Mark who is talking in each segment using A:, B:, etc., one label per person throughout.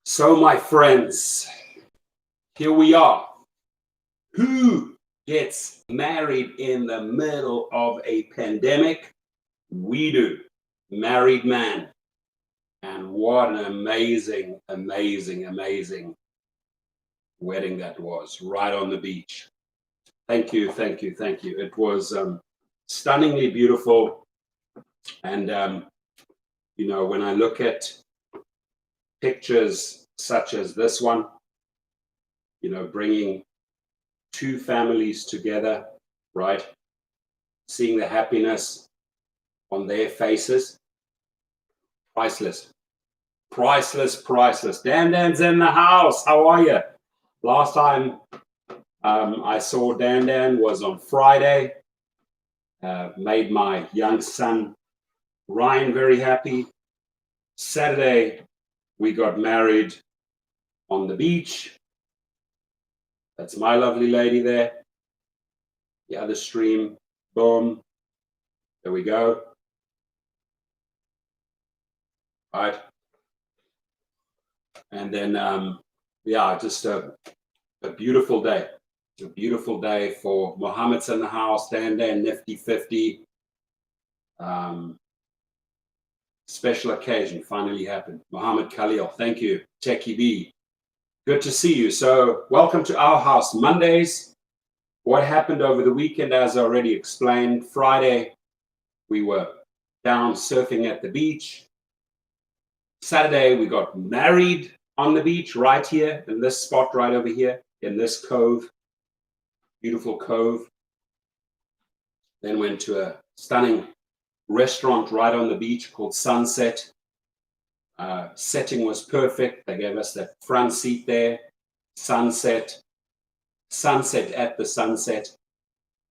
A: So, my friends, here we are. Who gets married in the middle of a pandemic? We do. Married man. And what an amazing, amazing, amazing wedding that was, right on the beach. Thank you, thank you, thank you. It was stunningly beautiful. And, when I look at pictures such as this one, bringing two families together, right? Seeing the happiness on their faces. Priceless. Priceless, priceless. Dan's in the house. How are you? Last time I saw Dan was on Friday. Made my young son Ryan very happy. Saturday, we got married on the beach. That's my lovely lady there. The other stream, boom. There we go. All right. And then, just a beautiful day. A beautiful day for Mohammed's in the house, Dan, Nifty 50. Special occasion finally happened. Mohammed Khalil, thank you. Techie B, good to see you. So welcome to our house. Mondays, what happened over the weekend, as I already explained. Friday, we were down surfing at the beach. Saturday, we got married on the beach right here in this spot right over here in this cove. Beautiful cove. Then went to a stunning restaurant right on the beach called Sunset. Setting was perfect. They gave us that front seat there. Sunset at the sunset.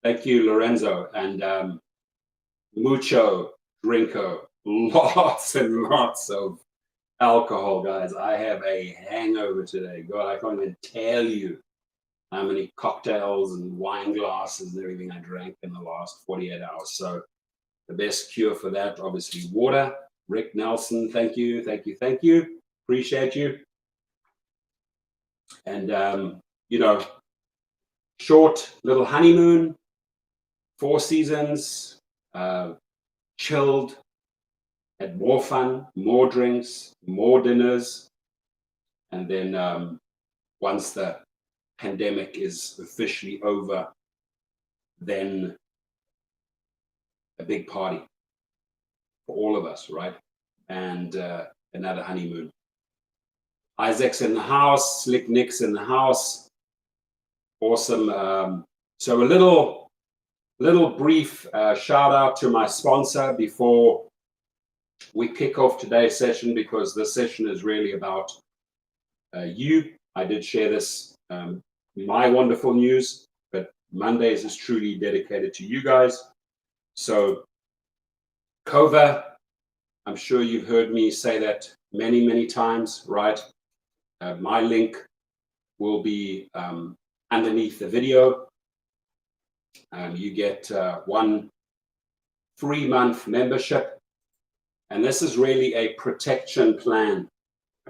A: Thank you, Lorenzo. And mucho drinko. Lots and lots of alcohol, guys. I have a hangover today. God, I can't even tell you how many cocktails and wine glasses and everything I drank in the last 48 hours. So the best cure for that, obviously, water. Rick Nelson, thank you, thank you, thank you. Appreciate you. And, short little honeymoon, 4 seasons, chilled, had more fun, more drinks, more dinners. And then once the pandemic is officially over, then a big party for all of us, right? And another honeymoon. Isaac's in the house, Slick Nick's in the house. Awesome. So a little brief shout out to my sponsor before we kick off today's session, because this session is really about you. I did share this, my wonderful news, but Mondays is truly dedicated to you guys. So Kova, I'm sure you've heard me say that many, many times, right? My link will be underneath the video. You get 1 3-month membership. And this is really a protection plan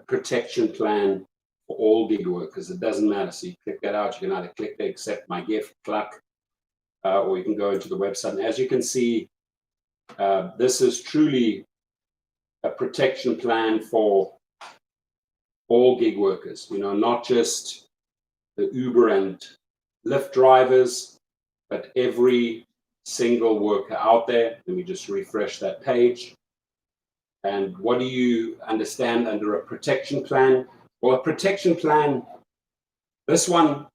A: for all gig workers. It doesn't matter. So you click that out. You can either click the accept my gift, cluck, or you can go into the website. And as you can see, this is truly a protection plan for all gig workers, not just the Uber and Lyft drivers, but every single worker out there. Let me just refresh that page. And what do you understand under a protection plan? Well, a protection plan, this one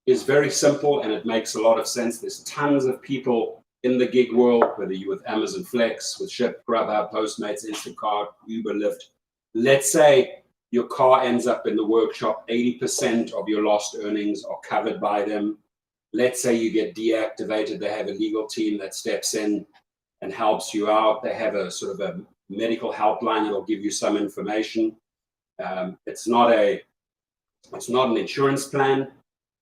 A: is very simple and it makes a lot of sense. There's tons of people in the gig world, whether you're with Amazon Flex, with Shipt, Grubhub, Postmates, Instacart, Uber, Lyft. Let's say your car ends up in the workshop, 80% of your lost earnings are covered by them. Let's say you get deactivated. They have a legal team that steps in and helps you out. They have a sort of a medical helpline that'll give you some information. It's not an insurance plan.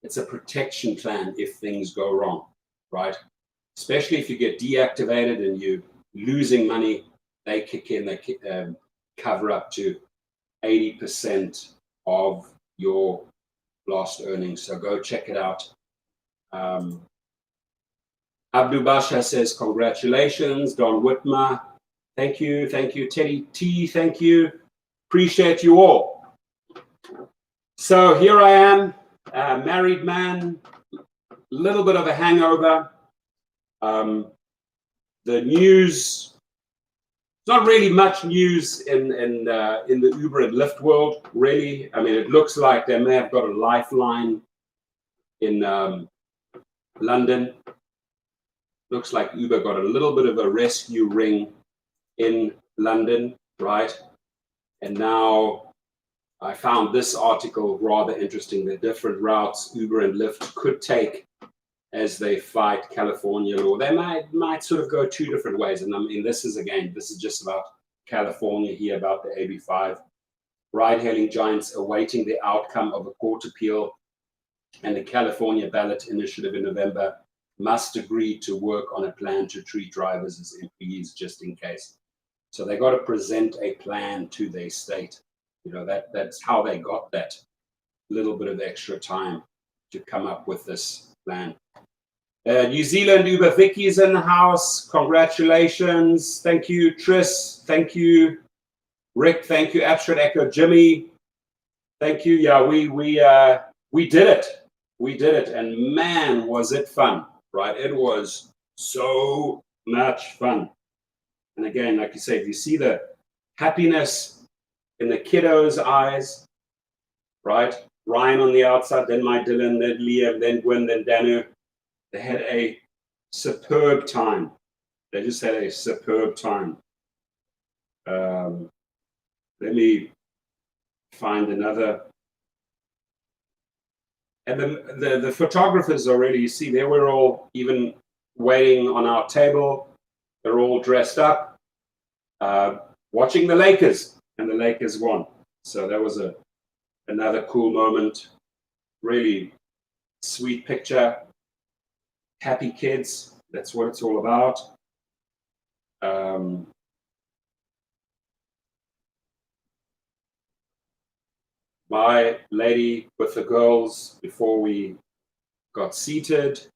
A: It's a protection plan if things go wrong, right? Especially if you get deactivated and you're losing money, they kick in, they cover up to 80% of your last earnings. So go check it out. Abdu Basha says, congratulations. Don Whitmer, thank you. Thank you. Teddy T, thank you. Appreciate you all. So here I am, a married man, a little bit of a hangover. The news, not really much news in the Uber and Lyft world, really. I mean, it looks like they may have got a lifeline in London. Looks like Uber got a little bit of a rescue ring in London, right? And now I found this article rather interesting, the different routes Uber and Lyft could take as they fight California law. They might sort of go two different ways. And I mean, this is just about California here, about the AB5. Ride-hailing giants awaiting the outcome of a court appeal and the California ballot initiative in November must agree to work on a plan to treat drivers as employees just in case. So they got to present a plan to their state. You know, that's how they got that little bit of extra time to come up with this plan. New Zealand Uber Vicky is in the house. Congratulations. Thank you, Tris. Thank you, Rick. Thank you, Abstract Echo Jimmy. Thank you. Yeah, we did it. We did it. And man, was it fun, right? It was so much fun. And again, like you say, if you see the happiness in the kiddos' eyes, right? Ryan on the outside, then my Dylan, then Liam, then Gwen, then Danu. They had a superb time. They just had a superb time. Let me find another. And the photographers already, you see, they were all even waiting on our table. They're all dressed up, watching the Lakers, and the Lakers won. So that was another cool moment. Really sweet picture. Happy kids, that's what it's all about. My lady with the girls before we got seated.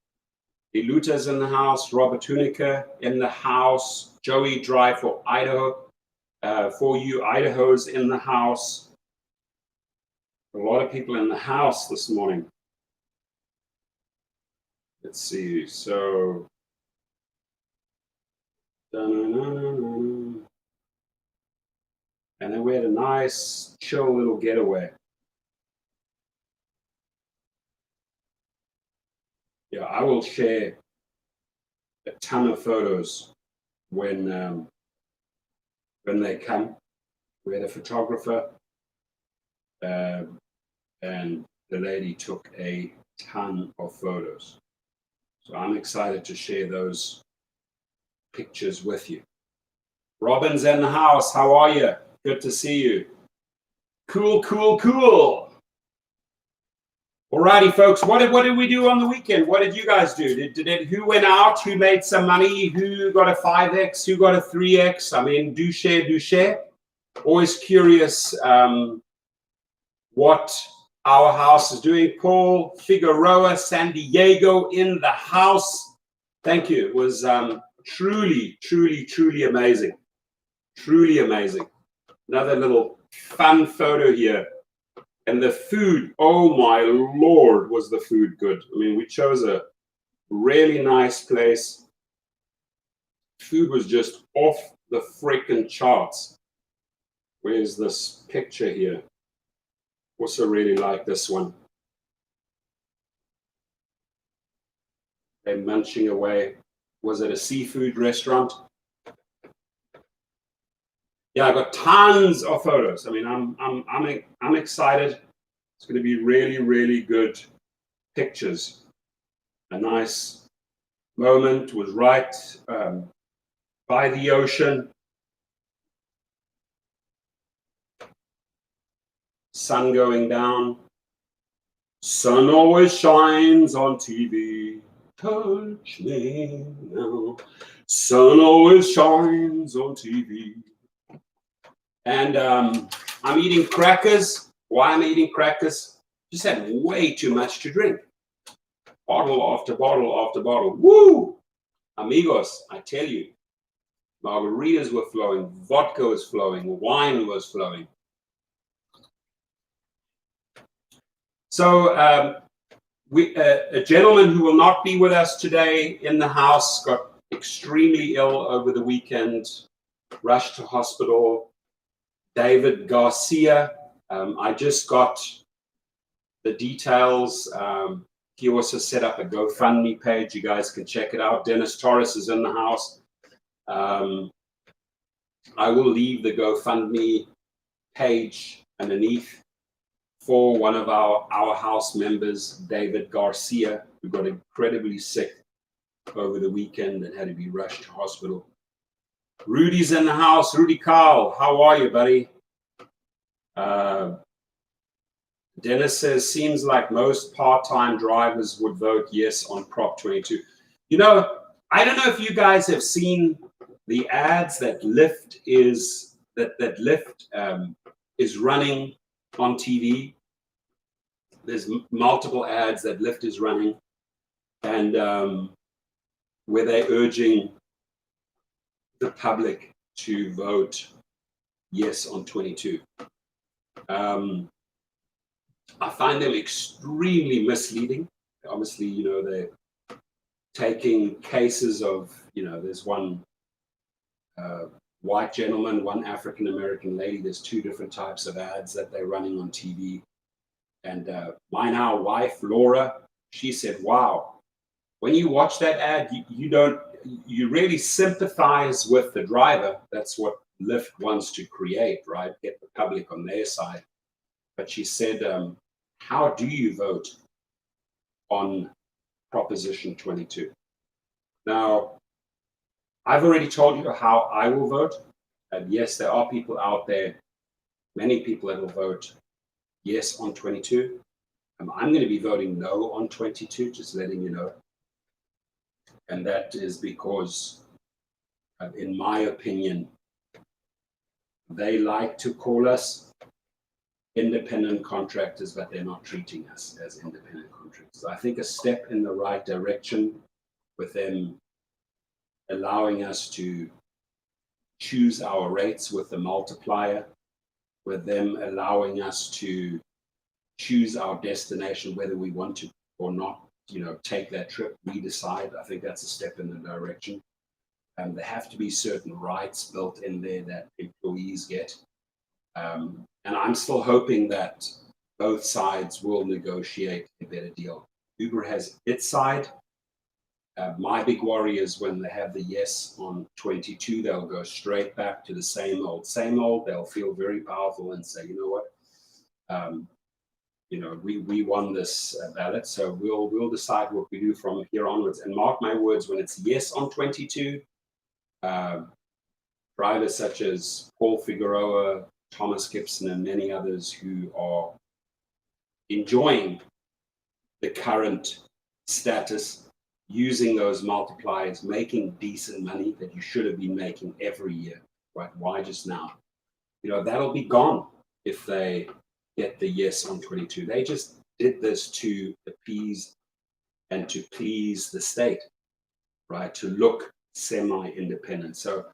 A: Iluta's in the house. Robert Tunica in the house. Joey Drive for Idaho. For you Idaho's in the house. A lot of people in the house this morning. Let's see, so and then we had a nice chill little getaway. Yeah, I will share a ton of photos when they come. We had a photographer and the lady took a ton of photos. So I'm excited to share those pictures with you. Robin's in the house. How are you? Good to see you. Cool, cool, cool. Alrighty, folks. What did we do on the weekend? What did you guys do? Who went out? Who made some money? Who got a 5X? Who got a 3X? I mean, do share. Always curious what our house is doing. Paul Figueroa, San Diego in the house. Thank you. It was truly, truly, truly amazing. Truly amazing. Another little fun photo here. And the food, oh my Lord, was the food good. I mean, we chose a really nice place. Food was just off the freaking charts. Where's this picture here? Also really like this one. They're munching away. Was it a seafood restaurant? Yeah, I got tons of photos. I mean, I'm excited. It's going to be really, really good pictures. A nice moment, was right by the ocean. Sun going down. Sun always shines on TV. Touch me now. Sun always shines on TV. And I'm eating crackers. Why am I eating crackers? Just had way too much to drink. Bottle after bottle after bottle. Woo! Amigos, I tell you, margaritas were flowing, vodka was flowing, wine was flowing. So a gentleman who will not be with us today in the house got extremely ill over the weekend, rushed to hospital. David Garcia, I just got the details. He also set up a GoFundMe page. You guys can check it out. Dennis Torres is in the house. I will leave the GoFundMe page underneath for one of our house members, David Garcia, who got incredibly sick over the weekend and had to be rushed to hospital. Rudy's in the house. Rudy Carl, how are you, buddy? Dennis says, seems like most part-time drivers would vote yes on Prop 22. You know, I don't know if you guys have seen the ads that Lyft is running on TV. There's multiple ads that Lyft is running, and where they're urging the public to vote yes on 22. I find them extremely misleading. Obviously, you know, they're taking cases of, you know, there's one white gentleman, one African-American lady. There's two different types of ads that they're running on TV. And my now wife, Laura, she said, wow, when you watch that ad, you really sympathize with the driver. That's what Lyft wants to create, right? Get the public on their side. But she said, how do you vote on Proposition 22? Now, I've already told you how I will vote. And yes, there are people out there, many people that will vote yes on 22. I'm going to be voting no on 22, just letting you know. And that is because, in my opinion, they like to call us independent contractors, but they're not treating us as independent contractors. I think a step in the right direction with them allowing us to choose our rates with the multiplier, with them allowing us to choose our destination, whether we want to or not, you know, take that trip, we decide. I think that's a step in the direction. There have to be certain rights built in there that employees get. And I'm still hoping that both sides will negotiate a better deal. Uber has its side. My big worry is when they have the yes on 22, they'll go straight back to the same old, same old. They'll feel very powerful and say, you know what, you know, we won this ballot, so we'll decide what we do from here onwards. And mark my words, when it's yes on 22, drivers such as Paul Figueroa, Thomas Gibson, and many others who are enjoying the current status, using those multipliers, making decent money that you should have been making every year, right? Why just now? You know, that'll be gone if they get the yes on 22. They just did this to appease and to please the state, right? To look semi-independent. So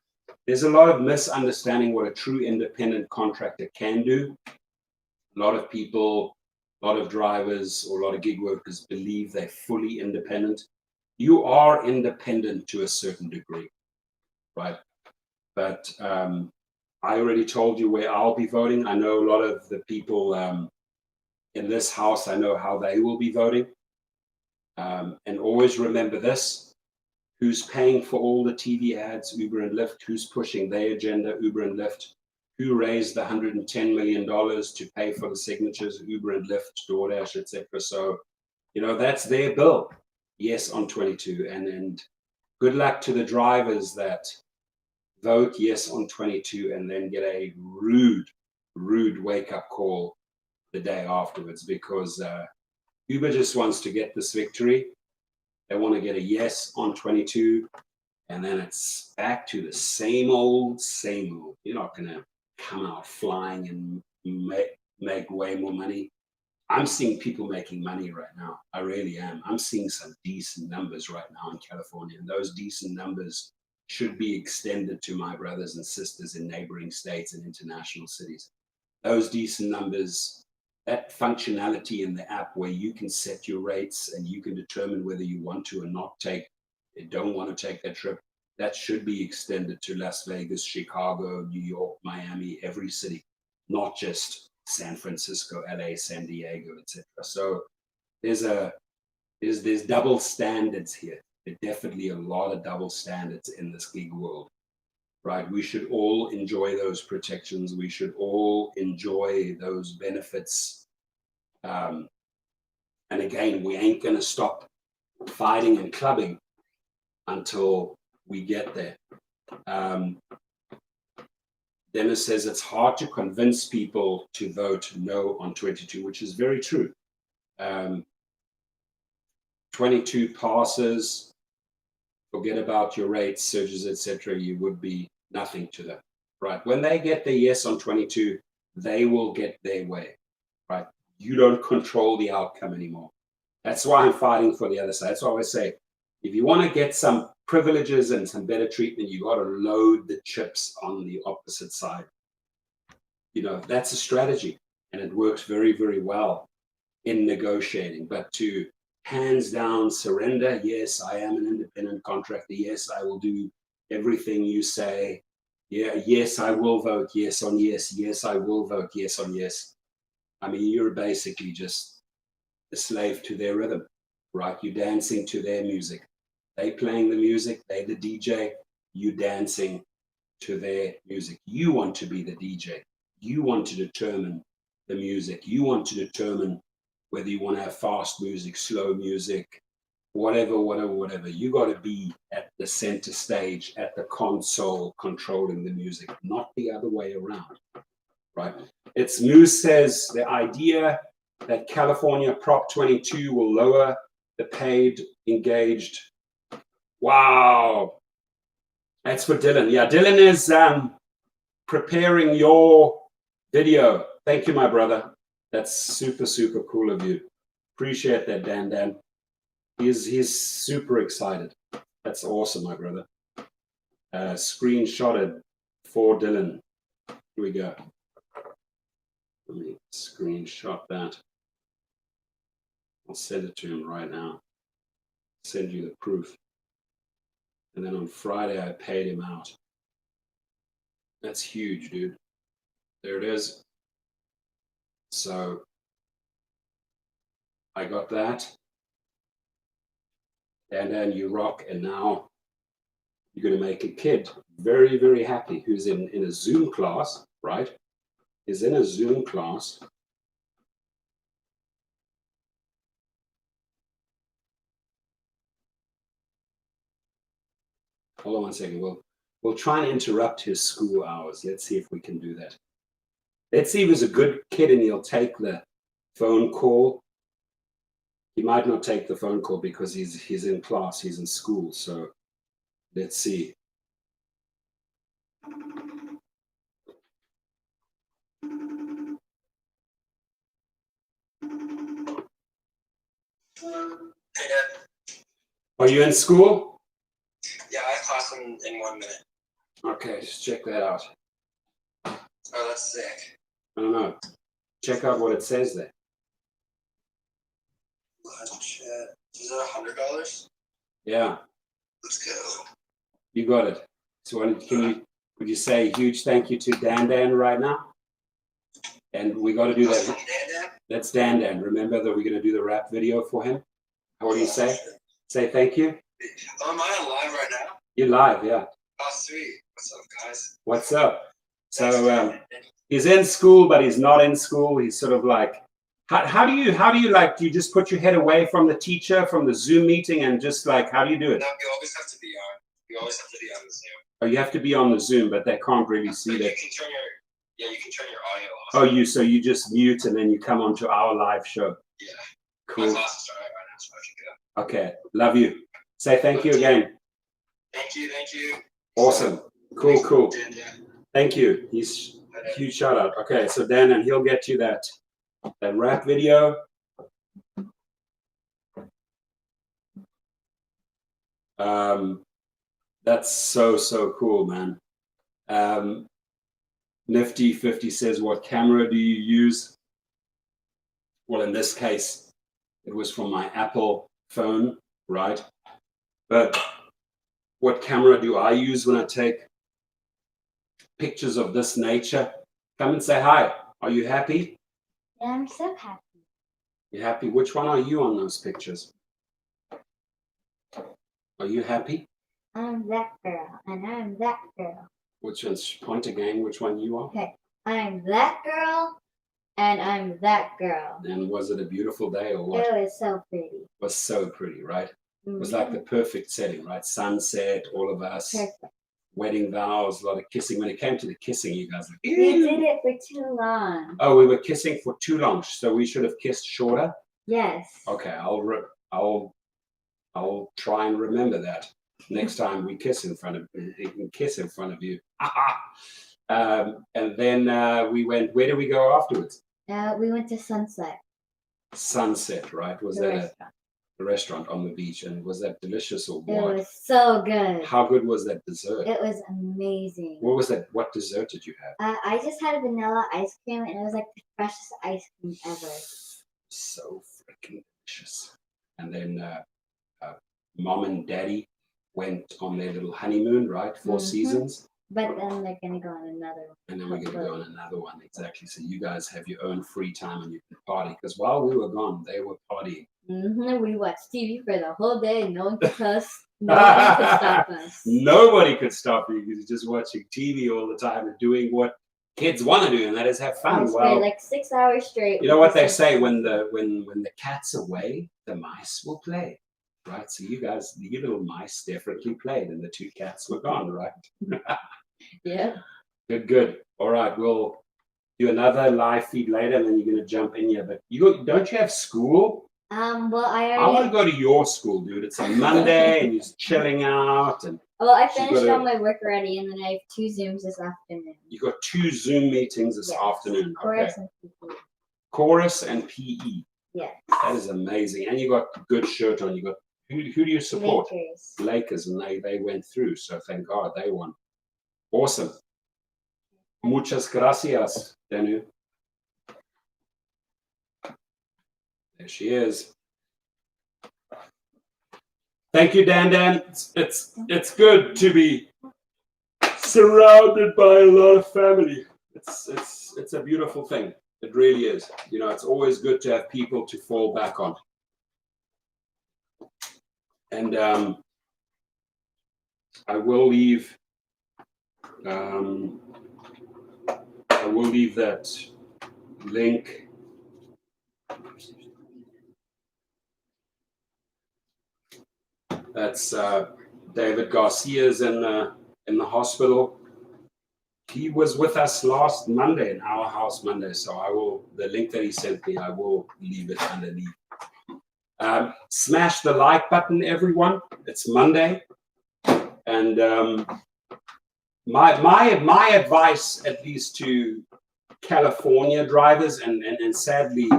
A: there's a lot of misunderstanding what a true independent contractor can do. A lot of people, a lot of drivers, or a lot of gig workers believe they're fully independent. You are independent to a certain degree, right? But I already told you where I'll be voting. I know a lot of the people in this house, I know how they will be voting. And always remember this. Who's paying for all the TV ads, Uber and Lyft? Who's pushing their agenda, Uber and Lyft? Who raised the $110 million to pay for the signatures, Uber and Lyft, DoorDash, etc.? So, you know, that's their bill. Yes on 22. And good luck to the drivers that vote yes on 22 and then get a rude wake-up call the day afterwards, because Uber just wants to get this victory. They want to get a yes on 22, and then it's back to the same old, same old. You're not going to come out flying and make way more money. I'm seeing people making money right now. I really am. I'm seeing some decent numbers right now in California, and those decent numbers should be extended to my brothers and sisters in neighboring states and international cities. Those decent numbers, that functionality in the app where you can set your rates and you can determine whether you want to or not don't want to take that trip, that should be extended to Las Vegas, Chicago, New York, Miami, every city, not just San Francisco, LA, San Diego, etc. So there's double standards here. There's definitely a lot of double standards in this gig world, right? We should all enjoy those protections. We should all enjoy those benefits. And again, we ain't going to stop fighting and clubbing until we get there. Dennis says it's hard to convince people to vote no on 22, which is very true. 22 passes, forget about your rates, surges, etc. You would be nothing to them, right? When they get their yes on 22, they will get their way, right? You don't control the outcome anymore. That's why I'm fighting for the other side. That's why I always say, if you want to get some privileges and some better treatment, you got to load the chips on the opposite side. You know, that's a strategy, and it works very, very well in negotiating. But to hands down surrender, yes, I am an independent contractor. Yes, I will do everything you say. Yeah, yes, I will vote yes on yes. Yes, I will vote yes on yes. I mean, you're basically just a slave to their rhythm, right? You're dancing to their music. They playing the music, they the DJ, you dancing to their music. You want to be the DJ. You want to determine the music. You want to determine whether you want to have fast music, slow music, whatever. You got to be at the center stage, at the console, controlling the music, not the other way around, right? It's Moose says the idea that California Prop 22 will lower the paid engaged. Wow. That's for Dylan. Yeah, Dylan is preparing your video. Thank you, my brother. That's super, super cool of you. Appreciate that, Dan. He's super excited. That's awesome, my brother. Screenshotted for Dylan. Here we go. Let me screenshot that. I'll send it to him right now. Send you the proof. And then on Friday, I paid him out. That's huge, dude. There it is. So I got that. And then you rock. And now you're going to make a kid very, very happy who's in a Zoom class, right? Is in a Zoom class. Hold on one second. We'll try and interrupt his school hours. Let's see if we can do that. Let's see if he's a good kid and he'll take the phone call. He might not take the phone call because he's in class, he's in school. So let's see.
B: Hey, Dad.
A: Are you in school?
B: Yeah, I have class in 1 minute.
A: Okay, just check that out.
B: Oh, that's sick.
A: I don't know. Check out what it says there.
B: Shit. Is that $100?
A: Yeah.
B: Let's go.
A: You got it. So would you say a huge thank you to Dan right now? And we got to do that.
B: Dan?
A: That's Dan. Remember that we're going to do the rap video for him? What do you say? Say thank you.
B: Oh, am I on live right now?
A: You're live, yeah.
B: Oh, sweet. What's up, guys?
A: What's up? So he's in school, but he's not in school. He's sort of like, how do you like, do you just put your head away from the teacher, from the Zoom meeting, and just like, how do you do it?
B: No, you always have to be on. You always have to be on the Zoom.
A: Oh, you have to be on the Zoom, but they can't really see that.
B: You can turn your audio off.
A: So you just mute and then you come onto our live show.
B: Yeah.
A: Cool.
B: My class is starting right now, so I should go.
A: Okay, love you. Say thank you again.
B: Thank you.
A: Awesome. Cool.
B: Dan.
A: Thank you. He's a huge shout out. Okay, so Dan, and he'll get you that that rap video. That's so cool, man. Nifty 50 says, what camera do you use? Well, in this case, it was from my Apple phone, right? But what camera do I use when I take pictures of this nature? Come and say hi. Are you happy?
C: Yeah, I'm so happy.
A: You happy? Which one are you on those pictures? Are you happy?
C: I'm that girl, and I'm that girl.
A: Which one's point again? Which one you are?
C: Okay, I'm that girl, and I'm that girl.
A: And was it a beautiful day or what?
C: It was so pretty.
A: It was so pretty, right?
C: Mm-hmm.
A: It was like the perfect setting, right? Sunset, all of us,
C: perfect.
A: Wedding vows, a lot of kissing. When it came to the kissing, you guys were like,
C: we did it for too long.
A: Oh, we were kissing for too long, so we should have kissed shorter.
C: Yes.
A: Okay, I'll try and remember that next time we kiss in front of you can kiss in front of you. And then we went. Where did we go afterwards?
C: We went to Sunset.
A: Sunset, right? Was
C: The
A: that
C: restaurant.
A: a restaurant on the beach? And was that delicious or
C: It
A: what?
C: was so good.
A: How good was that dessert?
C: It was amazing.
A: What was that? What dessert did you have?
C: I just had a vanilla ice cream, and it was like the freshest ice cream ever.
A: So freaking delicious. And then mom and daddy went on their little honeymoon, right? 4 seasons.
C: But then they're going to go on another one.
A: And then we're going to go on another one. Exactly. So you guys have your own free time and you can party. Because while we were gone, they were partying.
C: We watched TV for the whole day. No one could cuss. No one could stop us.
A: Nobody could stop you because you're just watching TV all the time and doing what kids want to do, and that is have fun.
C: Well, like 6 hours straight.
A: You know what they say, when the cat's away, the mice will play. Right? So you little mice definitely played and the 2 cats were gone, right?
C: Yeah.
A: Good. All right, we'll do another live feed later and then you're gonna jump in here. But don't you have school?
C: Well,
A: I want to go to your school, dude. It's a Monday and you're chilling out and
C: well, I finished all my work already, and then I have 2 Zooms this afternoon.
A: You got 2 Zoom meetings this afternoon.
C: Chorus and PE.
A: Chorus and PE.
C: Yes.
A: That is amazing. And you got a good shirt on. You got who do you support? Lakers, and they went through. So thank God they won. Awesome. Muchas gracias, Danu. There she is. Thank you, Dan. It's good to be surrounded by a lot of family. It's a beautiful thing. It really is. You know, it's always good to have people to fall back on. And I will leave that link. That's David Garcia's in the hospital. He was with us last Monday, in our house Monday. So the link that he sent me, I will leave it underneath. Smash the like button, everyone. It's Monday, and my advice, at least to California drivers, and sadly,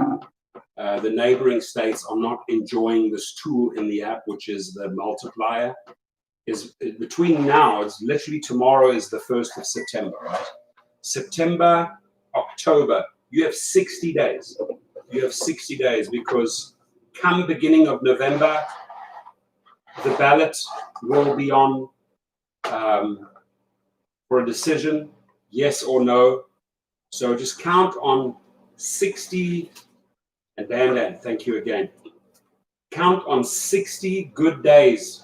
A: the neighboring states are not enjoying this tool in the app, which is the multiplier. Is between now, it's literally tomorrow is the 1st of September, right? September, October, you have 60 days. You have 60 days because come beginning of November, the ballot will be on for a decision, yes or no. So just count on 60, and Dan, thank you again. Count on 60 good days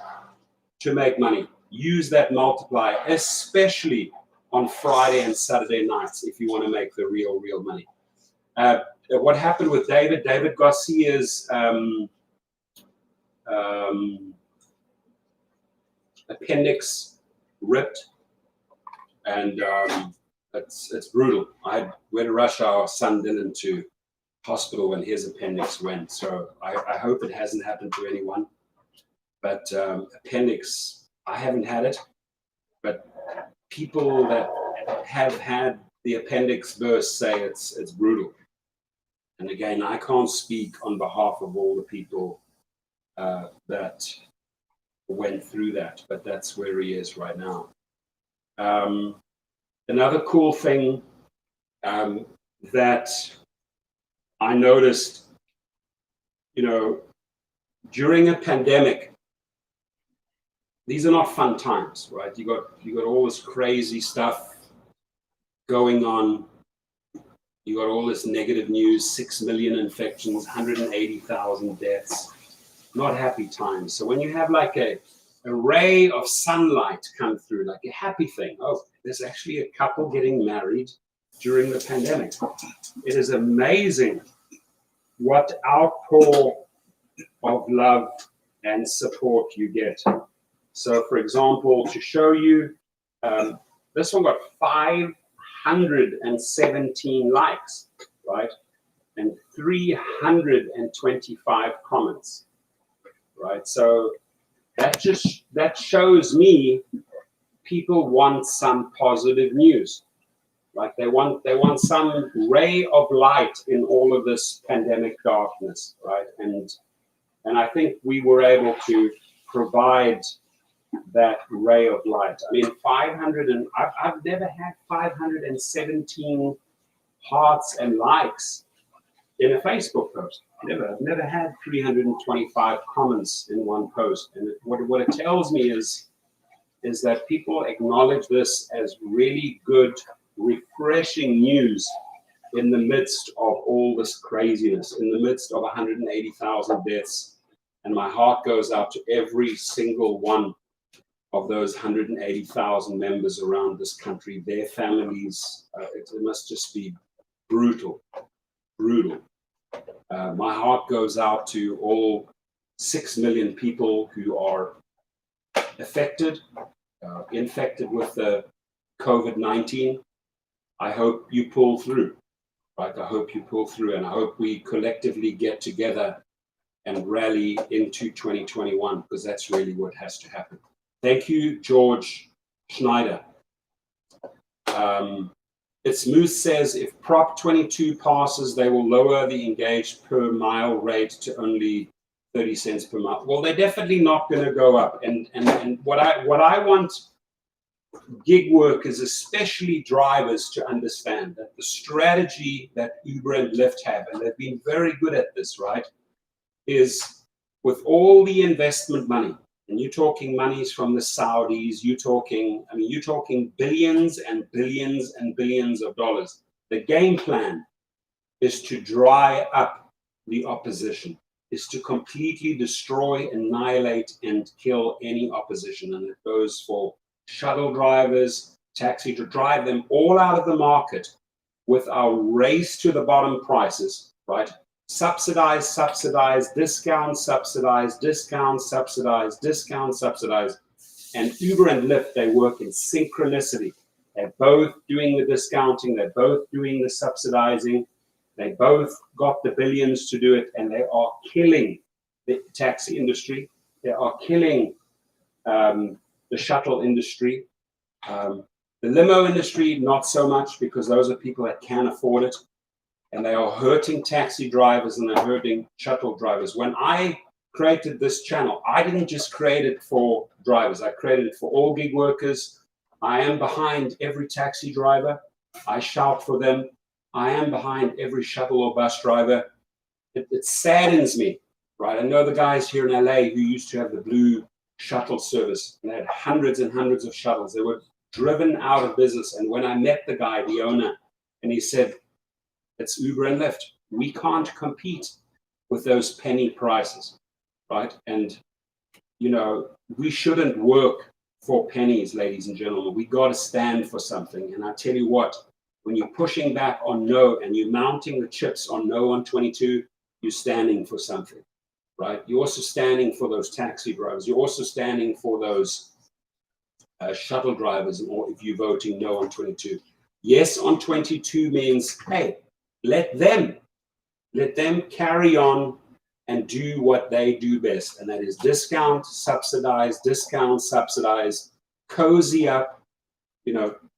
A: to make money. Use that multiplier, especially on Friday and Saturday nights if you want to make the real money. What happened with David Garcia's appendix ripped, and it's brutal. We had to rush our son Dylan to hospital when his appendix went. So I hope it hasn't happened to anyone. But appendix, I haven't had it, but people that have had the appendix burst say it's brutal. And again, I can't speak on behalf of all the people that went through that, but that's where he is right now. Another cool thing that I noticed, during a pandemic, these are not fun times, right? You got all this crazy stuff going on. You got all this negative news, 6 million infections, 180,000 deaths. Not happy times. So when you have like a ray of sunlight come through, like a happy thing, oh, there's actually a couple getting married during the pandemic. It is amazing what outpour of love and support you get. So, for example, to show you, this one got 517 likes, right? And 325 comments, right? So that shows me people want some positive news. Like they want some ray of light in all of this pandemic darkness, right? And I think we were able to provide that ray of light. I mean, I've never had 517 hearts and likes in a Facebook post. I've never had 325 comments in one post. And what it tells me is that people acknowledge this as really good, refreshing news in the midst of all this craziness, in the midst of 180,000 deaths. And my heart goes out to every single one of those 180,000 members around this country, their families. It must just be brutal. My heart goes out to all 6 million people who are affected, infected with the COVID-19. I hope you pull through, right? I hope you pull through, and I hope we collectively get together and rally into 2021, because that's really what has to happen. Thank you, George Schneider. It's Moose says, if Prop 22 passes, they will lower the engaged per mile rate to only 30 cents per mile. Well, they're definitely not going to go up. And what I want gig workers, especially drivers, to understand that the strategy that Uber and Lyft have, and they've been very good at this, right, is with all the investment money, and you're talking monies from the Saudis, you're talking billions and billions and billions of dollars. The game plan is to dry up the opposition, is to completely destroy, annihilate, and kill any opposition. And it goes for shuttle drivers, taxi, to drive them all out of the market with our race to the bottom prices, right? Subsidize, discount, subsidize, discount, subsidize, discount, subsidize. And Uber and Lyft, they work in synchronicity. They're both doing the discounting, they're both doing the subsidizing, they both got the billions to do it, and they are killing the taxi industry. They are killing the shuttle industry. The limo industry, not so much, because those are people that can afford it. And they are hurting taxi drivers and they're hurting shuttle drivers. When I created this channel, I didn't just create it for drivers. I created it for all gig workers. I am behind every taxi driver. I shout for them. I am behind every shuttle or bus driver. It saddens me, right? I know the guys here in LA who used to have the blue shuttle service, and they had hundreds and hundreds of shuttles. They were driven out of business. And when I met the guy, the owner, and he said, it's Uber and Lyft. We can't compete with those penny prices, right? And, we shouldn't work for pennies, ladies and gentlemen. We got to stand for something. And I tell you what, when you're pushing back on no and you're mounting the chips on no on 22, you're standing for something, right? You're also standing for those taxi drivers. You're also standing for those shuttle drivers, or if you're voting no on 22. Yes on 22 means, hey, let them carry on and do what they do best, and that is discount, subsidize, cozy up,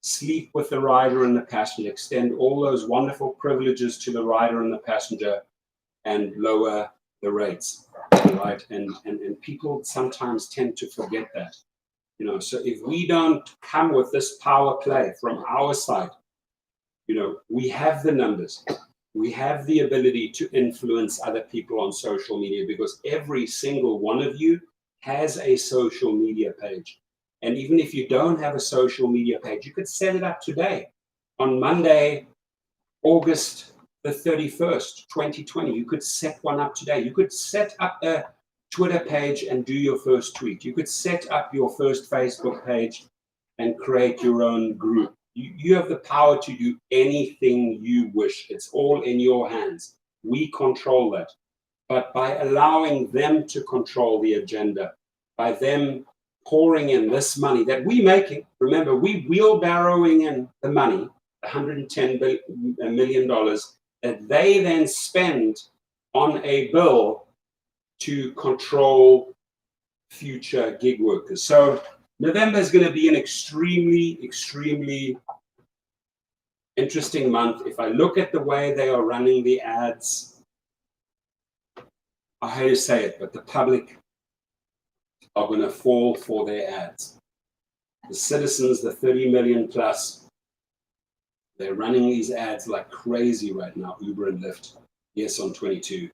A: sleep with the rider and the passenger, extend all those wonderful privileges to the rider and the passenger, and lower the rates, right? And people sometimes tend to forget that, So if we don't come with this power play from our side, we have the numbers. We have the ability to influence other people on social media, because every single one of you has a social media page. And even if you don't have a social media page, you could set it up today. On Monday, August the 31st, 2020, you could set one up today. You could set up a Twitter page and do your first tweet. You could set up your first Facebook page and create your own group. You have the power to do anything you wish. It's all in your hands. We control that. But by allowing them to control the agenda, by them pouring in this money that we're making, remember, we wheelbarrowing in the money, $110 million, that they then spend on a bill to control future gig workers. So November is going to be an extremely, extremely interesting month. If I look at the way they are running the ads, I hate to say it, but the public are going to fall for their ads. The citizens, the 30 million plus, they're running these ads like crazy right now, Uber and Lyft. Yes, on 22.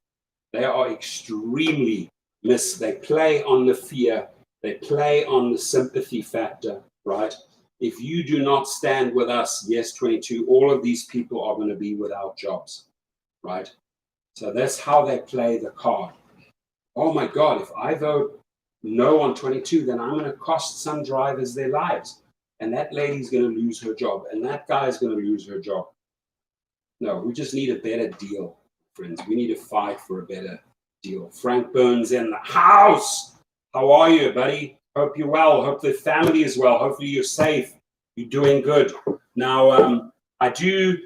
A: They are extremely they play on the fear. They play on the sympathy factor, right? If you do not stand with us, yes, 22, all of these people are going to be without jobs, right? So that's how they play the card. Oh my God, if I vote no on 22, then I'm going to cost some drivers their lives. And that lady's going to lose her job. And that guy's going to lose her job. No, we just need a better deal, friends. We need to fight for a better deal. Frank Burns in the house. How are you, buddy? Hope you're well. Hope the family is well. Hopefully you're safe. You're doing good. Now, I do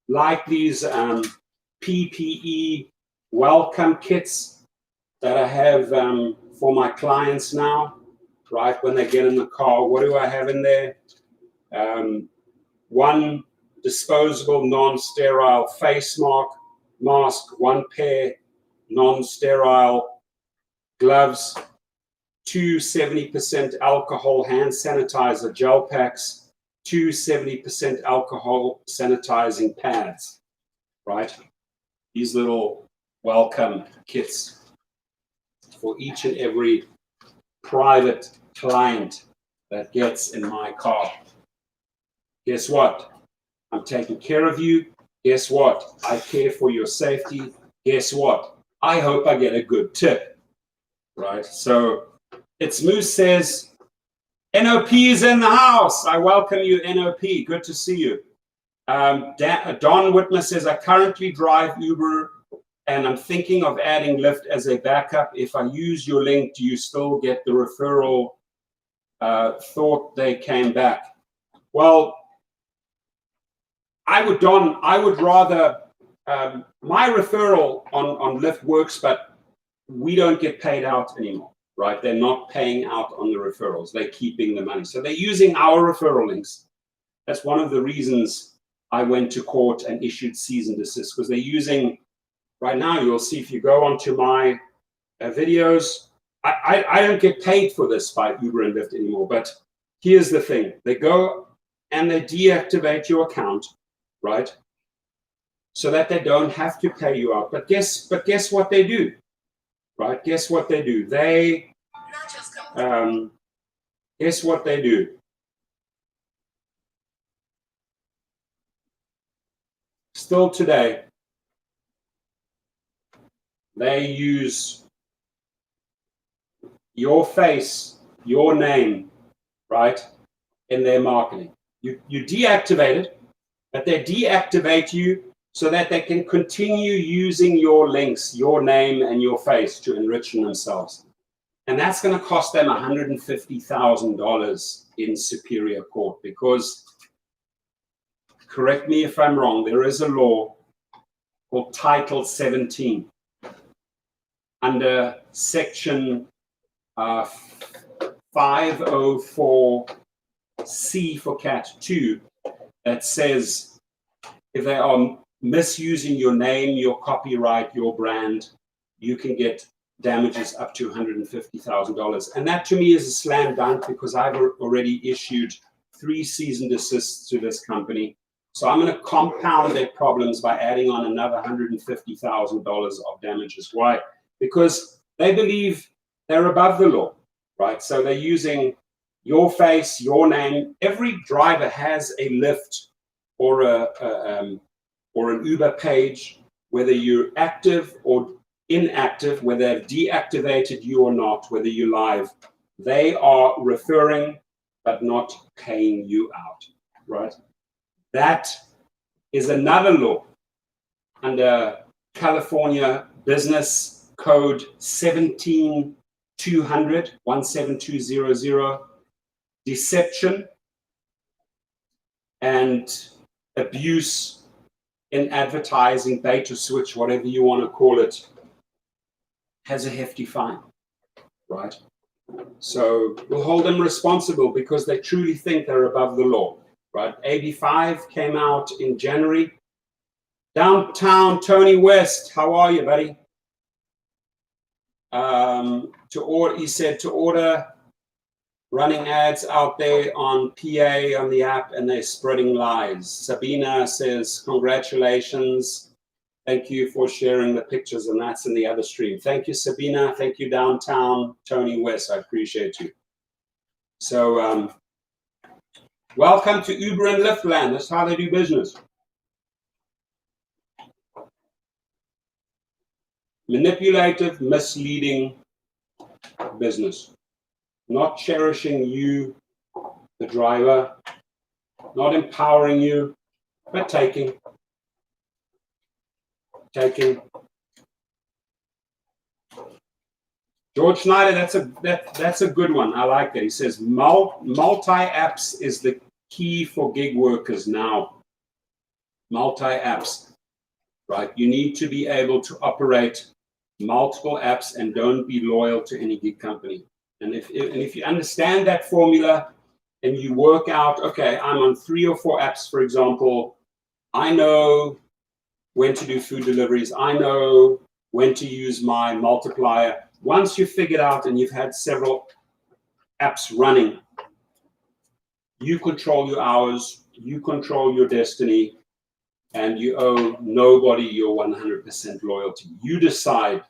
A: like these PPE welcome kits that I have for my clients now, right? When they get in the car, what do I have in there? One disposable non-sterile face mask, one pair non-sterile gloves, 2 70% alcohol hand sanitizer gel packs, 2 70% alcohol sanitizing pads, right? These little welcome kits for each and every private client that gets in my car. Guess what? I'm taking care of you. Guess what? I care for your safety. Guess what? I hope I get a good tip, right? So it's Moose says, NOP is in the house. I welcome you, NOP. Good to see you. Don Whitmer says, I currently drive Uber and I'm thinking of adding Lyft as a backup. If I use your link, do you still get the referral? Thought they came back. Well, I would rather, my referral on Lyft works, but we don't get paid out anymore, right? They're not paying out on the referrals. They're keeping the money. So they're using our referral links. That's one of the reasons I went to court and issued cease and desist, because they're using, right now, you'll see if you go onto my videos, I don't get paid for this by Uber and Lyft anymore. But here's the thing. They go and they deactivate your account, right? So that they don't have to pay you out. But guess what they do, right? Guess what they do? Guess what they do? Still today, they use your face, your name, right, in their marketing. You deactivate it, but they deactivate you so that they can continue using your links, your name, and your face to enrich themselves. And that's going to cost them $150,000 in Superior Court, because, correct me if I'm wrong, there is a law called Title 17 under Section 504 C for cat 2 that says if they are misusing your name, your copyright, your brand, you can get damages up to $150,000. And that to me is a slam dunk because I've already issued 3 cease and desists to this company. So I'm going to compound their problems by adding on another $150,000 of damages. Why? Because they believe they're above the law, right? So they're using your face, your name. Every driver has a Lyft or an Uber page, whether you're active or inactive, whether they've deactivated you or not, whether you're live. They are referring but not paying you out, right? That is another law under California Business Code 17200, 17200, deception and abuse in advertising, bait or switch, whatever you want to call it, has a hefty fine, right? So we'll hold them responsible because they truly think they're above the law, right? AB5 came out in January. Downtown Tony West, how are you, buddy? He said to order running ads out there on PA on the app and they're spreading lies. Sabina says, congratulations. Thank you for sharing the pictures, and that's in the other stream. Thank you, Sabina. Thank you, Downtown Tony West. I appreciate you. So welcome to Uber and Lyft land. That's how they do business. Manipulative, misleading business. Not cherishing you, the driver, not empowering you, but taking. George Schneider, that's a good one. I like that. He says multi-apps is the key for gig workers now. Multi-apps, right? You need to be able to operate multiple apps and don't be loyal to any gig company. And if you understand that formula and you work out, okay, I'm on 3 or 4 apps, for example, I know when to do food deliveries. I know when to use my multiplier. Once you've figured out and you've had several apps running, you control your hours, you control your destiny, and you owe nobody your 100% loyalty. You decide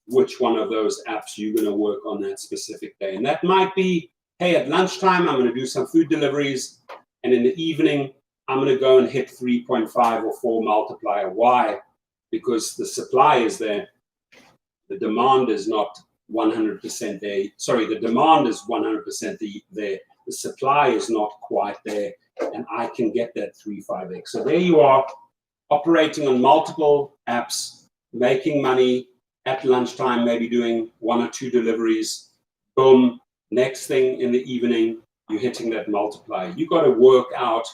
A: which one of those apps you're going to work on that specific day. And that might be, hey, at lunchtime, I'm going to do some food deliveries. And in the evening, I'm going to go and hit 3.5 or 4 multiplier. Why? Because the supply is there. The demand is not 100% there. Sorry, the demand is 100% there. The supply is not quite there. And I can get that 3-5x. So there you are, operating on multiple apps, making money at lunchtime, maybe doing 1 or 2 deliveries. Boom. Next thing in the evening, you're hitting that multiplier. You got to work out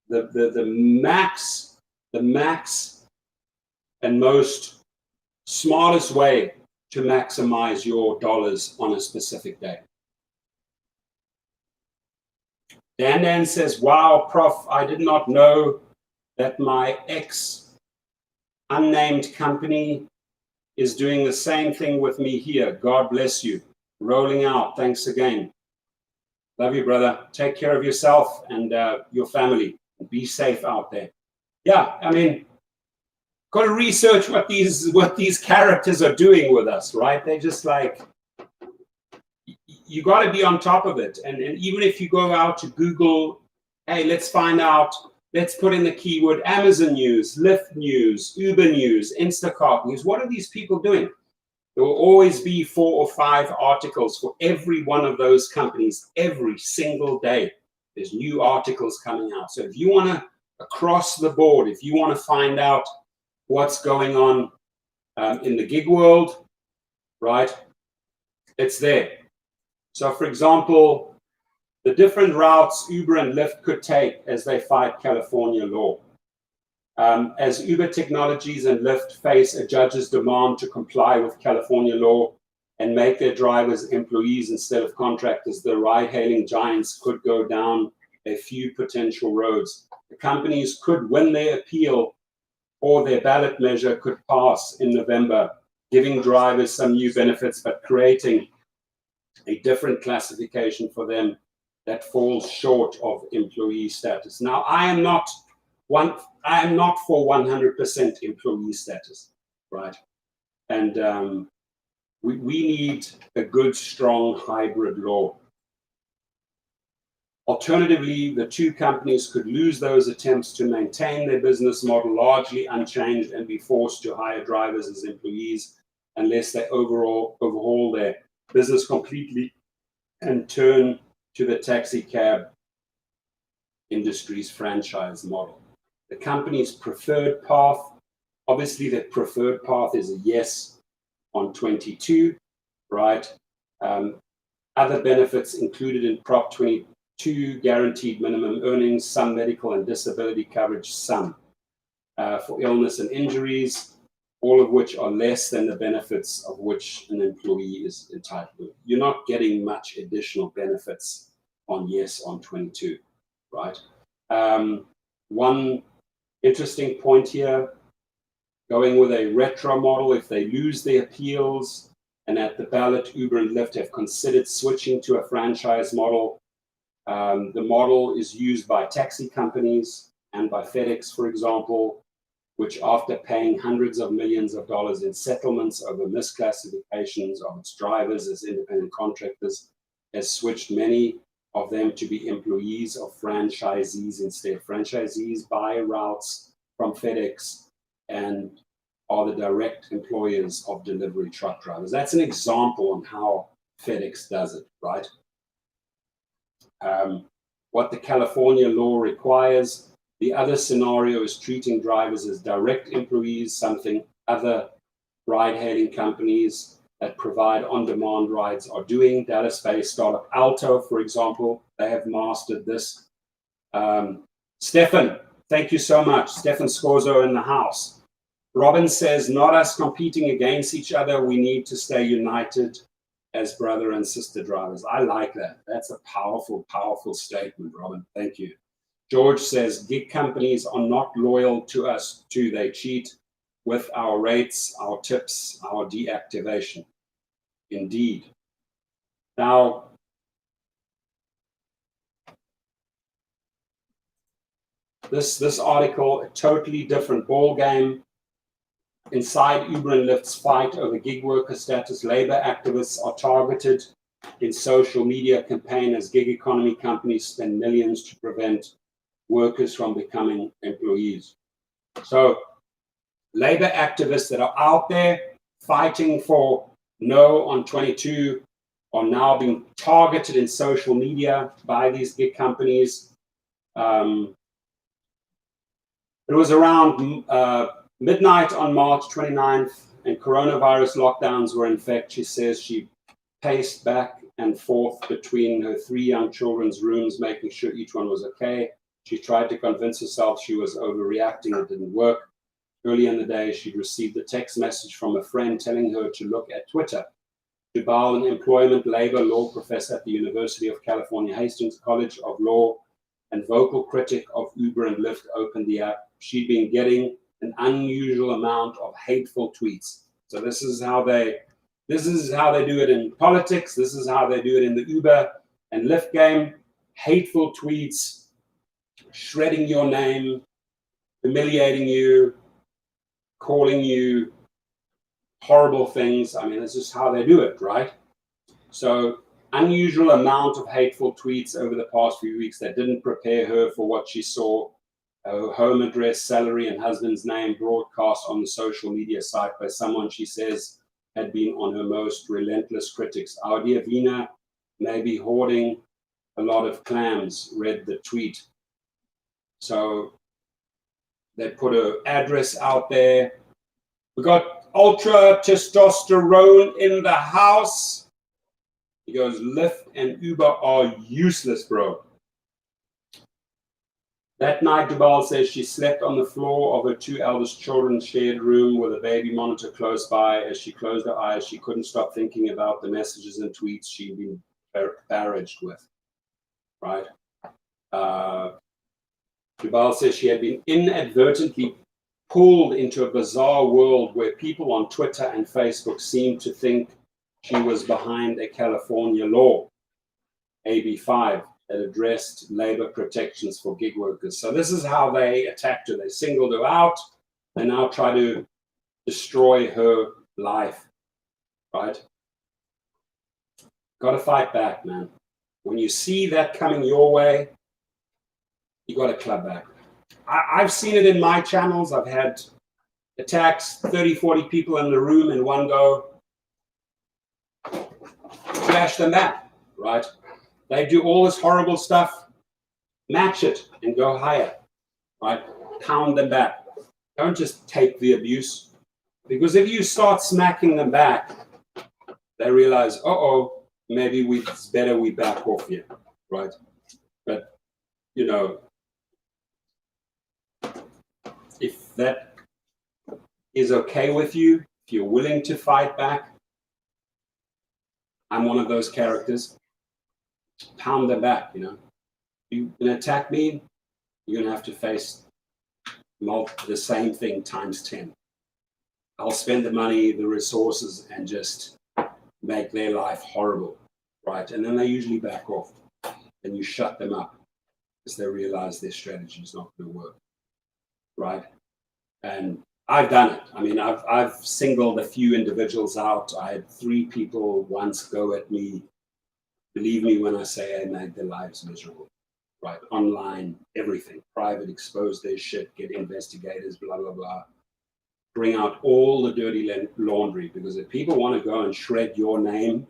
A: the max and most smartest way to maximize your dollars on a specific day. Dan says, wow, Prof, I did not know that my unnamed company is doing the same thing with me here. God bless you. Rolling out. Thanks again. Love you, brother. Take care of yourself and your family. Be safe out there. Yeah, I mean, got to research what these characters are doing with us, right? They're just like, you got to be on top of it. And even if you go out to Google, hey, let's find out, let's put in the keyword Amazon news, Lyft news, Uber news, Instacart news. What are these people doing? There will always be 4 or 5 articles for every one of those companies every single day. There's new articles coming out. So if you want to, across the board, if you want to find out what's going on in the gig world, right, it's there. So for example, the different routes Uber and Lyft could take as they fight California law. As Uber Technologies and Lyft face a judge's demand to comply with California law, and make their drivers employees instead of contractors, the ride-hailing giants could go down a few potential roads. The companies could win their appeal, or their ballot measure could pass in November, giving drivers some new benefits, but creating a different classification for them that falls short of employee status. Now, I am not for 100% employee status, right? And we need a good, strong hybrid law. Alternatively, the two companies could lose those attempts to maintain their business model largely unchanged and be forced to hire drivers as employees unless they overhaul their business completely and turn to the taxi cab industry's franchise model. The company's preferred path, obviously the preferred path is a yes on 22, right? Other benefits included in Prop 22, guaranteed minimum earnings, some medical and disability coverage, some for illness and injuries, all of which are less than the benefits of which an employee is entitled. You're not getting much additional benefits on yes on 22, right? One interesting point here, going with a retro model, if they lose their appeals and at the ballot, Uber and Lyft have considered switching to a franchise model. The model is used by taxi companies and by FedEx, for example, which after paying hundreds of millions of dollars in settlements over misclassifications of its drivers as independent contractors, has switched many of them to be employees of franchisees instead. Franchisees buy routes from FedEx and are the direct employers of delivery truck drivers. That's an example on how FedEx does it, right? What the California law requires. The other scenario is treating drivers as direct employees, something other ride-hailing companies that provide on-demand rides are doing. Dallas-based startup Alto, for example, they have mastered this. Stefan, thank you so much. Stefan Scorzo in the house. Robin says, not us competing against each other. We need to stay united as brother and sister drivers. I like that. That's a powerful, powerful statement, Robin. Thank you. George says, gig companies are not loyal to us too. They cheat with our rates, our tips, our deactivation. Indeed. Now, this article, a totally different ball game. Inside Uber and Lyft's fight over gig worker status, labor activists are targeted in social media campaign as gig economy companies spend millions to prevent workers from becoming employees. So labor activists that are out there fighting for no on 22 are now being targeted in social media by these gig companies. It was around midnight on March 29th, and coronavirus lockdowns were in effect. She says she paced back and forth between her 3 young children's rooms, making sure each one was okay. She tried to convince herself she was overreacting. It didn't work. Early in the day, she'd received a text message from a friend telling her to look at Twitter. Jabal, an employment labor law professor at the University of California, Hastings College of Law, and vocal critic of Uber and Lyft, opened the app. She'd been getting an unusual amount of hateful tweets. So this is how they do it in politics. This is how they do it in the Uber and Lyft game. Hateful tweets, shredding your name, humiliating you, calling you horrible things. I mean, this is how they do it, right? So unusual amount of hateful tweets over the past few weeks that didn't prepare her for what she saw. Her home address, salary, and husband's name broadcast on the social media site by someone she says had been on her most relentless critics. Our dear Vina may be hoarding a lot of clams, read the tweet. So they put her address out there. We got ultra testosterone in the house. He goes, Lyft and Uber are useless, bro. That night, Dubal says she slept on the floor of her two eldest children's shared room with a baby monitor close by. As she closed her eyes, she couldn't stop thinking about the messages and tweets she'd been barraged with. Right? Dubal says she had been inadvertently pulled into a bizarre world where people on Twitter and Facebook seemed to think she was behind a California law, AB 5, that addressed labor protections for gig workers. So this is how they attacked her. They singled her out. They now try to destroy her life, right? Got to fight back, man. When you see that coming your way, you got to club back. I've seen it in my channels. I've had attacks, 30, 40 people in the room in one go. Flash them back, right? They do all this horrible stuff. Match it and go higher, right? Pound them back. Don't just take the abuse. Because if you start smacking them back, they realize, uh-oh, maybe it's better we back off here, right? But, you know, if that is okay with you, if you're willing to fight back, I'm one of those characters. Pound them back, you know. You can attack me, you're going to have to face the same thing times 10. I'll spend the money, the resources, and just make their life horrible, right? And then they usually back off, and you shut them up because they realize their strategy is not going to work, right? And I've done it. I mean, I've singled a few individuals out. I had 3 people once go at me. Believe me when I say I made their lives miserable, right? Online, everything, private, expose their shit, get investigators, blah, blah, blah. Bring out all the dirty laundry, because if people want to go and shred your name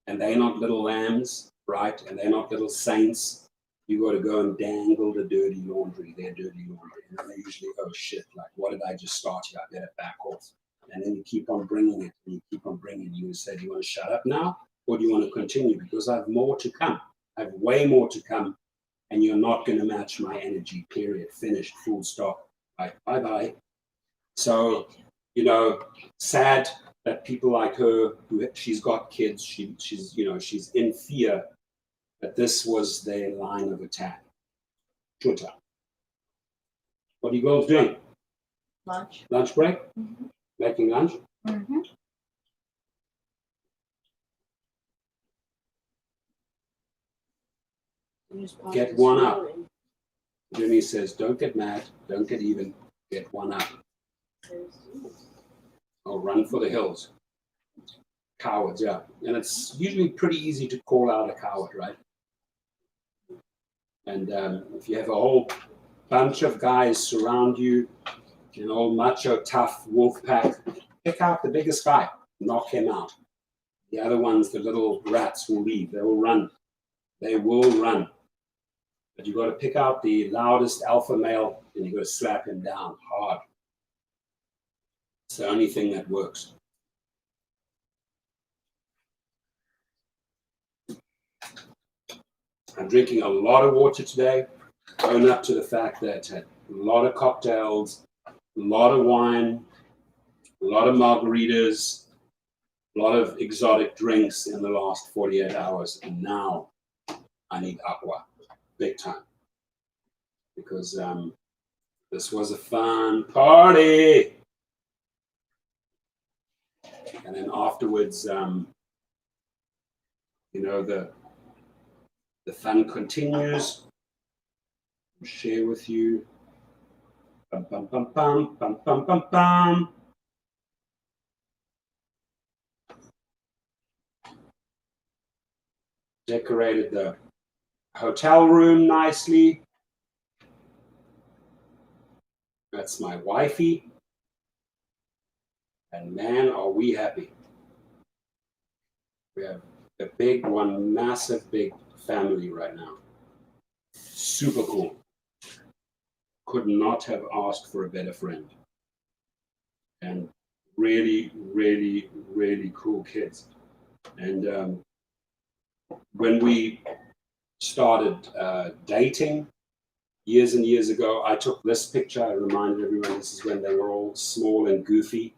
A: and they're not little lambs, right? And they're not little saints, you got to go and dangle the dirty laundry, their dirty laundry. And then they usually, oh shit, like, what did I just start here? I better back off. And then you keep on bringing it, and you keep on bringing it. You say, do you want to shut up now? Or do you want to continue? Because I have more to come. I have way more to come. And you're not going to match my energy, period. Finished, full stop. Right, bye-bye. So, you know, sad that people like her, she's got kids, she's, you know, she's in fear that this was their line of attack. Twitter. What are you girls doing?
C: Lunch.
A: Lunch break?
C: Mm-hmm.
A: Making lunch?
C: Mm-hmm.
A: Get one up. Jimmy says, don't get mad, don't get even, get one up. Or run for the hills. Cowards, yeah. And it's usually pretty easy to call out a coward, right? And if you have a whole bunch of guys surround you, an old macho, tough wolf pack, pick out the biggest guy, knock him out. The other ones, the little rats, will leave. They will run. They will run. But you've got to pick out the loudest alpha male, and you've got to slap him down hard. It's the only thing that works. I'm drinking a lot of water today. Own up to the fact that I had a lot of cocktails, a lot of wine, a lot of margaritas, a lot of exotic drinks in the last 48 hours. And now I need aqua, big time. Because this was a fun party. And then afterwards, you know, the fun continues. I'll share with you. Bum, bum, bum, bum, bum, bum, bum, bum. Decorated the hotel room nicely. That's my wifey. And man, are we happy. We have a big one, massive big family right now. Super cool. Could not have asked for a better friend. And really, really, really cool kids. And when we started dating, years and years ago, I took this picture. I reminded everyone this is when they were all small and goofy.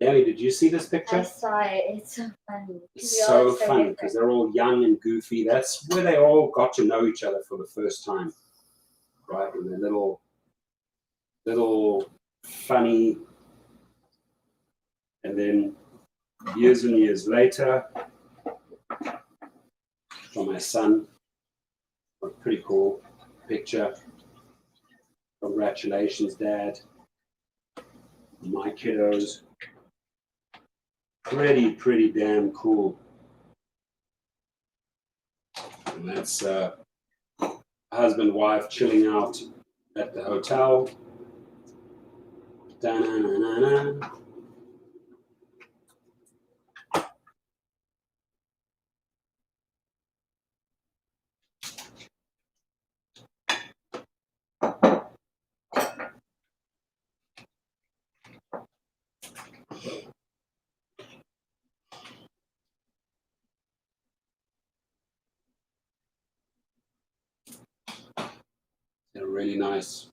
A: Danny, did you see this picture?
C: I saw it. It's so funny.
A: It's so funny because they're all young and goofy. That's where they all got to know each other for the first time, right? And they're little funny. And then years and years later, for my son, a pretty cool picture. Congratulations, Dad. My kiddos. Pretty damn cool. And that's husband, wife chilling out at the hotel. Da-na-na-na-na. They're really nice.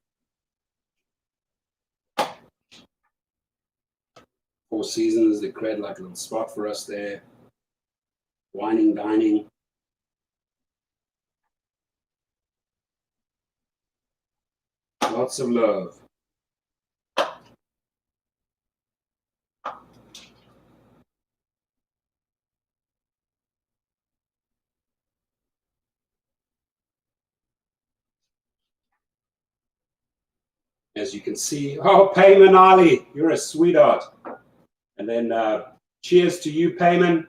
A: Four Seasons, they create like a little spot for us there. Wining, dining. Lots of love. As you can see, oh, Payman Ali, you're a sweetheart. And then cheers to you, Payman.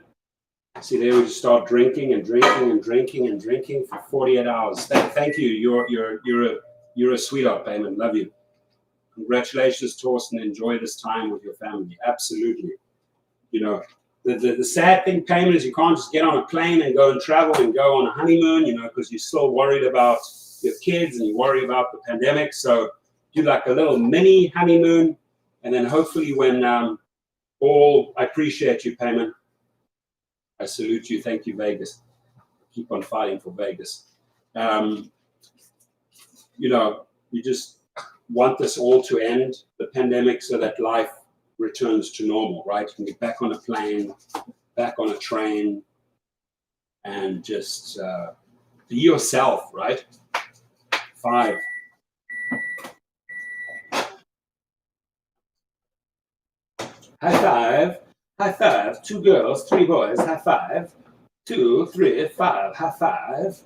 A: See, there we just start drinking and drinking and drinking and drinking for 48 hours. Thank you. You're a sweetheart, Payman. Love you. Congratulations, Torsten. Enjoy this time with your family. Absolutely. You know, the sad thing, Payman, is you can't just get on a plane and go and travel and go on a honeymoon, you know, because you're still worried about your kids and you worry about the pandemic. So do like a little mini honeymoon, and then hopefully when I appreciate you, Payman. I salute you. Thank you, Vegas. Keep on fighting for Vegas. You know, we just want this all to end, the pandemic, so that life returns to normal, right? You can get back on a plane, back on a train, and just be yourself, right? 5. High five. High five. 2 girls, 3 boys. High five. 2, 3, 5. High five.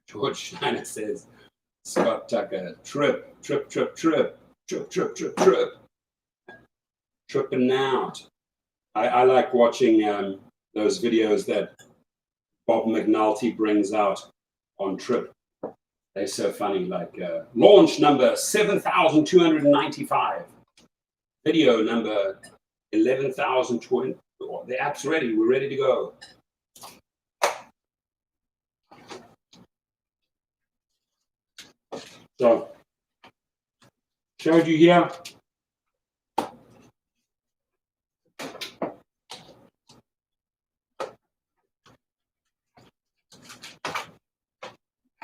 A: George Schneider says, Scott Tucker, trip. Tripping out. I like watching those videos that Bob McNulty brings out on Trip. They're so funny, like launch number 7,295, video number 11,020. The app's ready, we're ready to go. So, showed you here.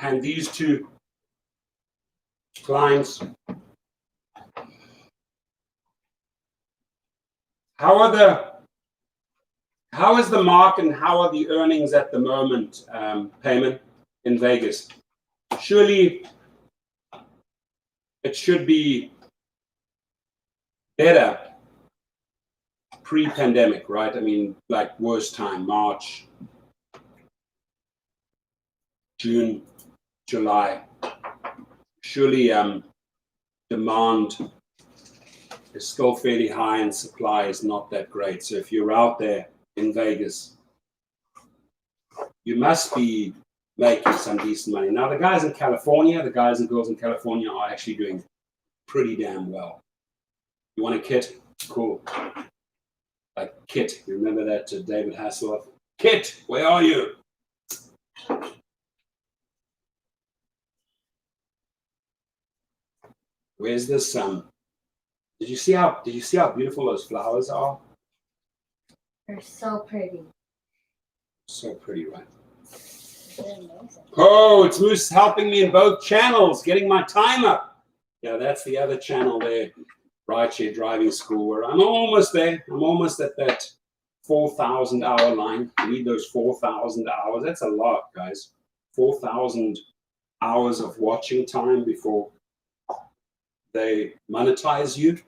A: And these 2 clients, how is the market and how are the earnings at the moment, Payman, in Vegas? Surely it should be better pre-pandemic, right? I mean, like worst time, March, June, July. Surely demand is still fairly high and supply is not that great. So if you're out there in Vegas, you must be making some decent money. Now, the guys in California, the guys and girls in California are actually doing pretty damn well. You want a kit? Cool. Like Kit, you remember that David Hasselhoff? Kit, where are you? Where's this did you see how beautiful those flowers are?
C: They're so pretty.
A: So pretty, right?
C: Amazing.
A: Oh, it's Moose helping me in both channels, getting my time up. Yeah, that's the other channel there, Rideshare Driving School, where I'm almost there. I'm almost at that 4,000 hour line. I need those 4,000 hours. That's a lot, guys. 4,000 hours of watching time before they monetize you,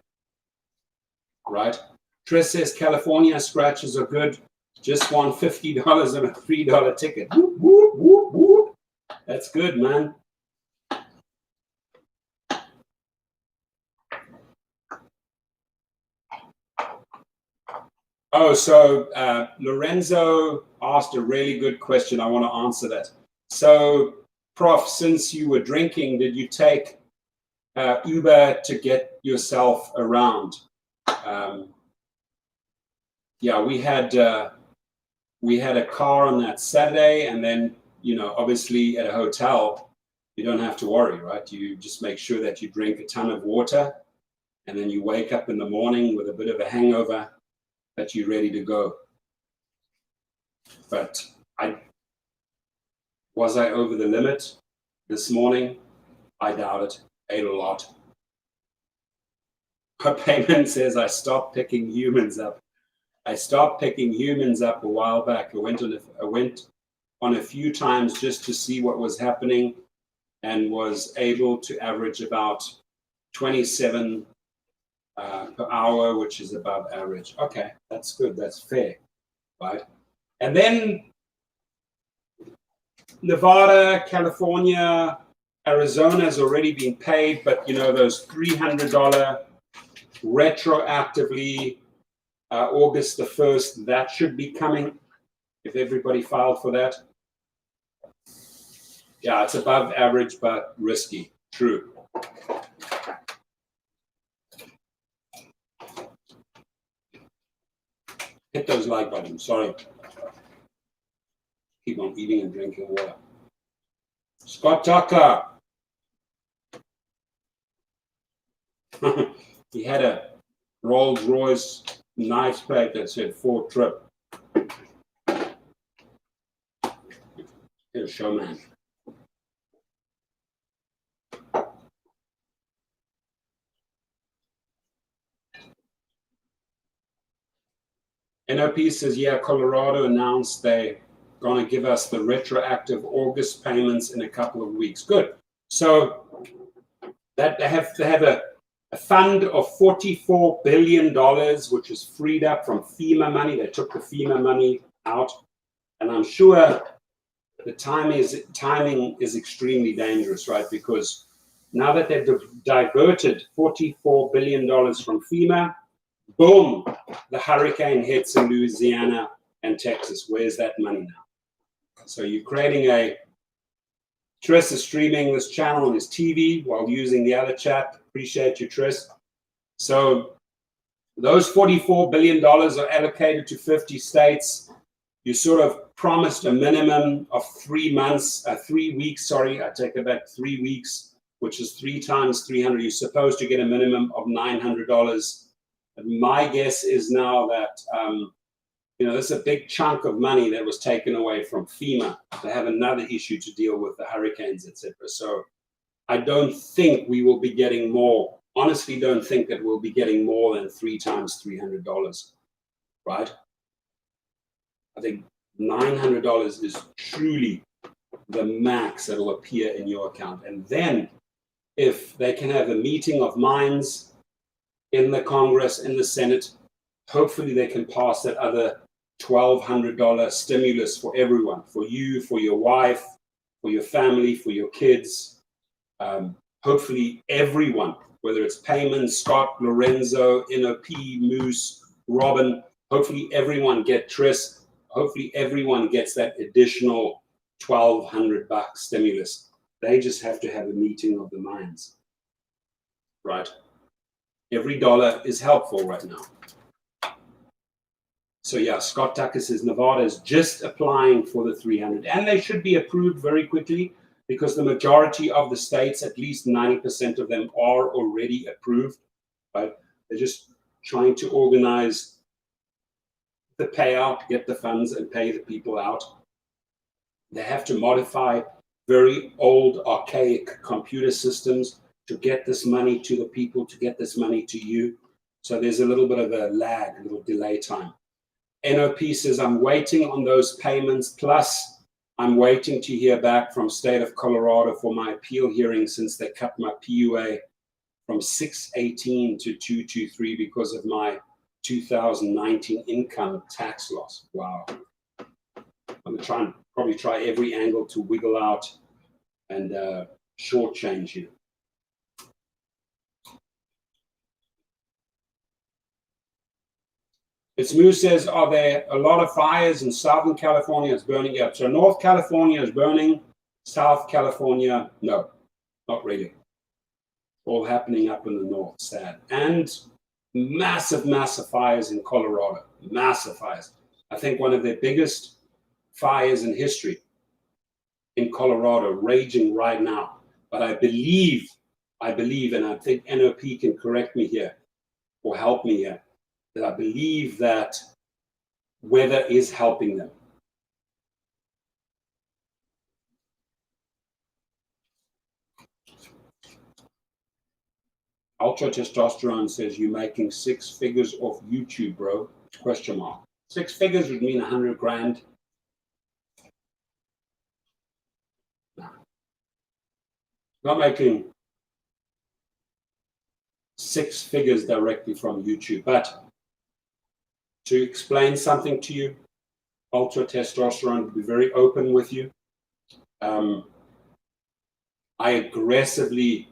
A: right? Trish says California scratches are good. Just won $50 on a $3 ticket. Whoop, whoop, whoop, whoop. That's good, man. Oh, so Lorenzo asked a really good question. I want to answer that. So, Prof, since you were drinking, did you take Uber to get yourself around? Yeah, we had a car on that Saturday, and then, you know, obviously at a hotel, you don't have to worry, right? You just make sure that you drink a ton of water, and then you wake up in the morning with a bit of a hangover, that you're ready to go. But was I over the limit this morning? I doubt it. Ate a lot. Her payment says I stopped picking humans up. I stopped picking humans up a while back. I went on a few times just to see what was happening, and was able to average about 27 per hour, which is above average. Okay, that's good. That's fair, right? And then Nevada, California, Arizona has already been paid, but you know, those $300 retroactively August the 1st, that should be coming if everybody filed for that. Yeah, it's above average, but risky. True. Hit those like buttons. Sorry. Keep on eating and drinking water. Scott Tucker. He had a Rolls Royce nice plate that said 4 trip. Here's a showman. NOP says, yeah, Colorado announced they're going to give us the retroactive August payments in a couple of weeks. Good. So that they have a fund of $44 billion, which is freed up from FEMA money. They took the FEMA money out. And I'm sure the timing is extremely dangerous, right? Because now that they've diverted $44 billion from FEMA, boom, the hurricane hits in Louisiana and Texas. Where's that money now? So you're creating Tris is streaming this channel on his TV while using the other chat. Appreciate you, Tris. So those $44 billion are allocated to 50 states. You sort of promised a minimum of 3 weeks, sorry, I take it back, 3 weeks, which is 3 times 300. You're supposed to get a minimum of $900. My guess is now that, there's a big chunk of money that was taken away from FEMA. They have another issue to deal with, the hurricanes, etc. So I don't think we will be getting more. Honestly, don't think that we'll be getting more than 3 times $300, right? I think $900 is truly the max that will appear in your account. And then if they can have a meeting of minds in the Congress, in the Senate, hopefully they can pass that other $1,200 stimulus for everyone, for you, for your wife, for your family, for your kids. Hopefully everyone, whether it's Payman, Scott, Lorenzo, NOP, Moose, Robin, hopefully everyone gets Tris. Hopefully everyone gets that additional $1,200 stimulus. They just have to have a meeting of the minds, right? Every dollar is helpful right now. So yeah, Scott Tucker says Nevada is just applying for the 300, and they should be approved very quickly because the majority of the states, at least 90% of them, are already approved, right? They're just trying to organize the payout, get the funds, and pay the people out. They have to modify very old, archaic computer systems to get this money to the people, to get this money to you. So there's a little bit of a lag, a little delay time. NOP says, I'm waiting on those payments, plus I'm waiting to hear back from state of Colorado for my appeal hearing since they cut my PUA from 618 to 223 because of my 2019 income tax loss. Wow. I'm going to probably try every angle to wiggle out and shortchange you. It's Moose says, are there a lot of fires in Southern California? It's burning up. So North California is burning. South California, no, not really. All happening up in the north, sad. And massive, massive fires in Colorado. Massive fires. I think one of the biggest fires in history in Colorado, raging right now. But I believe, and I think NOP can correct me here or help me here, that I believe that weather is helping them. Ultra Testosterone says, you're making 6 figures off YouTube, bro? Question mark. 6 figures would mean 100 grand. No. Not making 6 figures directly from YouTube, but to explain something to you, Ultra Testosterone will be very open with you. I aggressively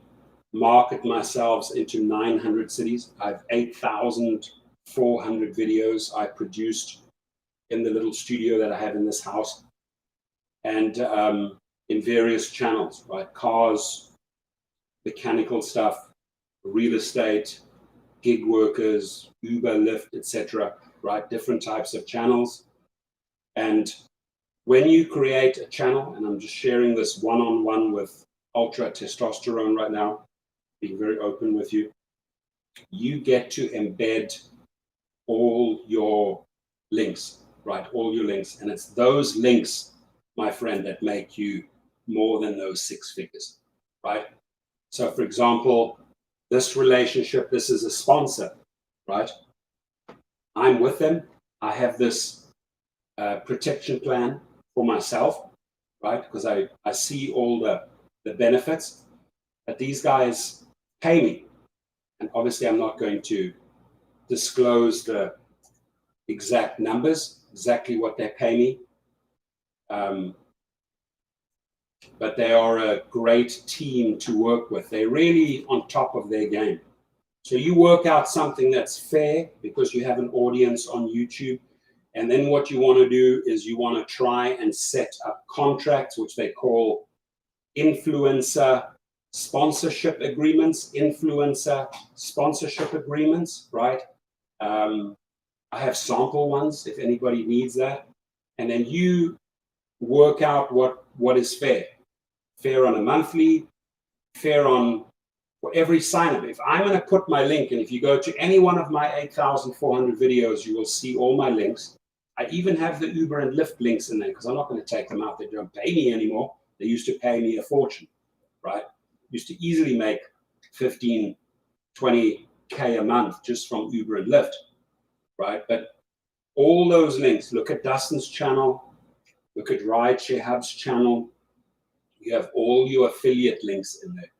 A: market myself into 900 cities. I have 8,400 videos I produced in the little studio that I have in this house, and in various channels, right? Cars, mechanical stuff, real estate, gig workers, Uber, Lyft, etc., right? Different types of channels. And when you create a channel, and I'm just sharing this one-on-one with Ultra Testosterone right now, being very open with you, you get to embed all your links, right? All your links. And it's those links, my friend, that make you more than those 6 figures, right? So for example, this relationship, this is a sponsor, right? I'm with them. I have this protection plan for myself, right? Because I see all the benefits. But these guys pay me. And obviously I'm not going to disclose the exact numbers, exactly what they pay me. But they are a great team to work with. They're really on top of their game. So you work out something that's fair because you have an audience on YouTube. And then what you want to do is you want to try and set up contracts, which they call influencer sponsorship agreements, right? I have sample ones if anybody needs that. And then you work out what is fair. Fair on a monthly, fair on for every sign up. If I'm going to put my link, and if you go to any one of my 8,400 videos, you will see all my links. I even have the Uber and Lyft links in there because I'm not going to take them out. They don't pay me anymore. They used to pay me a fortune, right? Used to easily make 15, 20K a month just from Uber and Lyft, right? But all those links, look at Dustin's channel, look at Rideshare Hub's channel. You have all your affiliate links in there.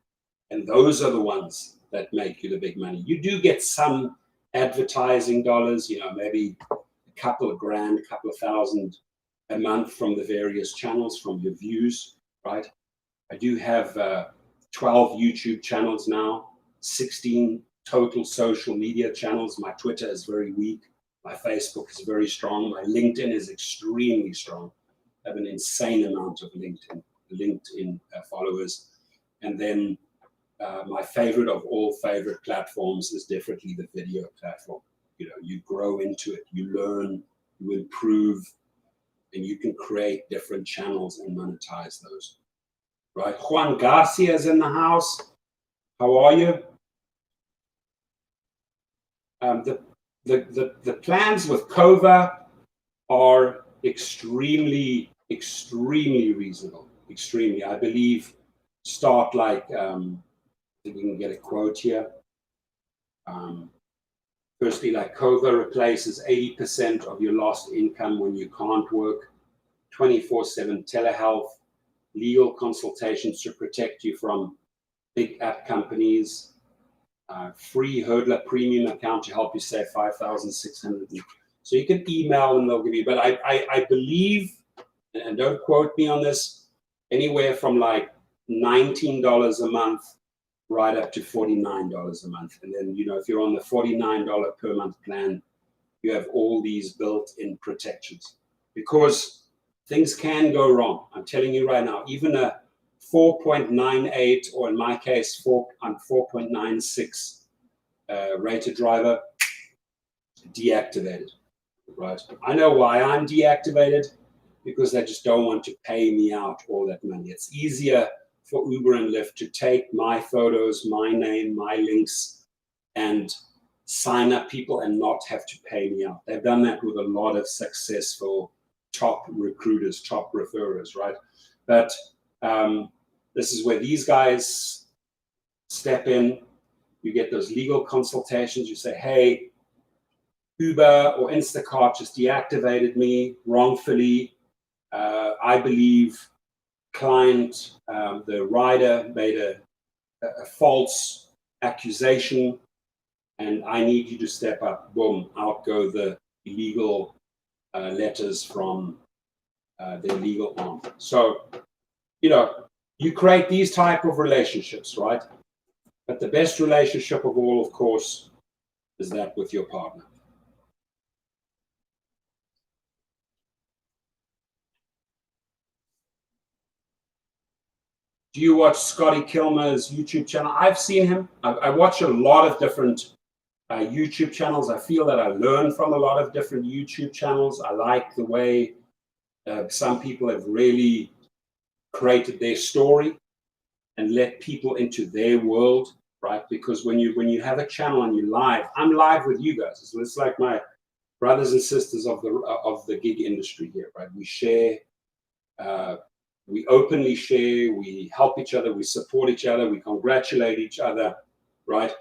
A: And those are the ones that make you the big money. You do get some advertising dollars, maybe a couple of grand, a couple of thousand a month from the various channels, from your views, right? I do have 12 YouTube channels now, 16 total social media channels. My Twitter is very weak. My Facebook is very strong. My LinkedIn is extremely strong. I have an insane amount of LinkedIn followers. And then my favorite of all favorite platforms is definitely the video platform. You grow into it, you learn, you improve, and you can create different channels and monetize those. Right? Juan Garcia is in the house. How are you? The plans with Cova are extremely reasonable. Extremely. I believe start like, I think we can get a quote here. Firstly, like COVA replaces 80% of your lost income when you can't work, 24/7 telehealth, legal consultations to protect you from big app companies, free hurdler premium account to help you save $5,600. So you can email and they'll give you, but I believe, and don't quote me on this, anywhere from like $19 a month right up to $49 a month. And then, if you're on the $49 per month plan, you have all these built-in protections. Because things can go wrong. I'm telling you right now, even a 4.98, or in my case, 4.96 rated driver, deactivated, right? I know why I'm deactivated, because they just don't want to pay me out all that money. It's easier for Uber and Lyft to take my photos, my name, my links, and sign up people and not have to pay me out. They've done that with a lot of successful top recruiters, top referrers, right? But this is where these guys step in. You get those legal consultations. You say, hey, Uber or Instacart just deactivated me wrongfully. I believe client, the rider made a false accusation, and I need you to step up. Boom, out go the legal letters from their legal arm. So, you create these type of relationships, right? But the best relationship of all, of course, is that with your partner. Do you watch Scotty Kilmer's YouTube channel? I've seen him. I watch a lot of different YouTube channels. I feel that I learn from a lot of different YouTube channels. I like the way some people have really created their story and let people into their world, right? Because when you have a channel and you're live, I'm live with you guys. It's like my brothers and sisters of the gig industry here, right? We share. We openly share, we help each other, we support each other, we congratulate each other, right?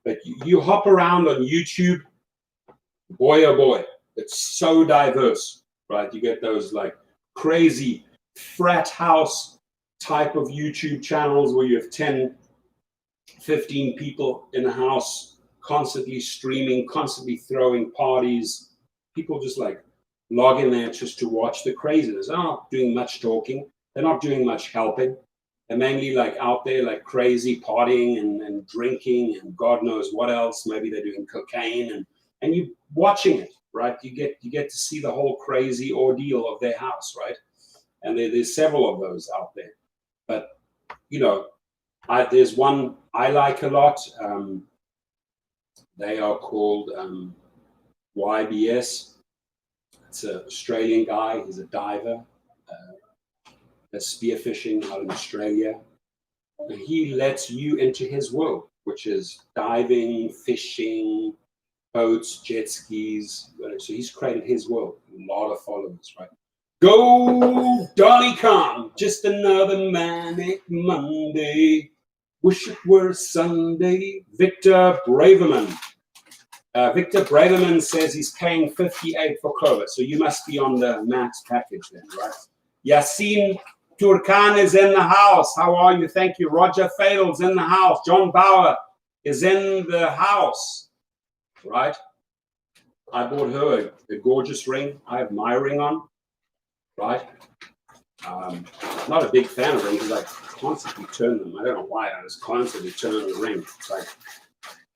A: But you hop around on YouTube, boy, oh boy, it's so diverse, right? You get those like crazy frat house type of YouTube channels where you have 10, 15 people in a house constantly streaming, constantly throwing parties. People just like log in there just to watch the craziness. They're not doing much talking. They're not doing much helping. They're mainly like out there like crazy partying and drinking and God knows what else. Maybe they're doing cocaine and you watching it, right? You get to see the whole crazy ordeal of their house, right? And there's several of those out there. But there's one I like a lot. They are called YBS. It's an Australian guy. He's a diver. Spearfishing out in Australia. And he lets you into his world, which is diving, fishing, boats, jet skis. So he's created his world. A lot of followers, right? Go, Donny Khan. Just another manic Monday. Wish it were Sunday. Victor Braverman. Victor Braverman says he's paying $58 for COVID. So you must be on the max package then, right? Yassine Turkan is in the house. How are you? Thank you. Roger Fadel's in the house. John Bauer is in the house. Right? I bought her a gorgeous ring. I have my ring on. Right? Not a big fan of rings because I constantly turn them. I don't know why. I just constantly turn the ring. It's like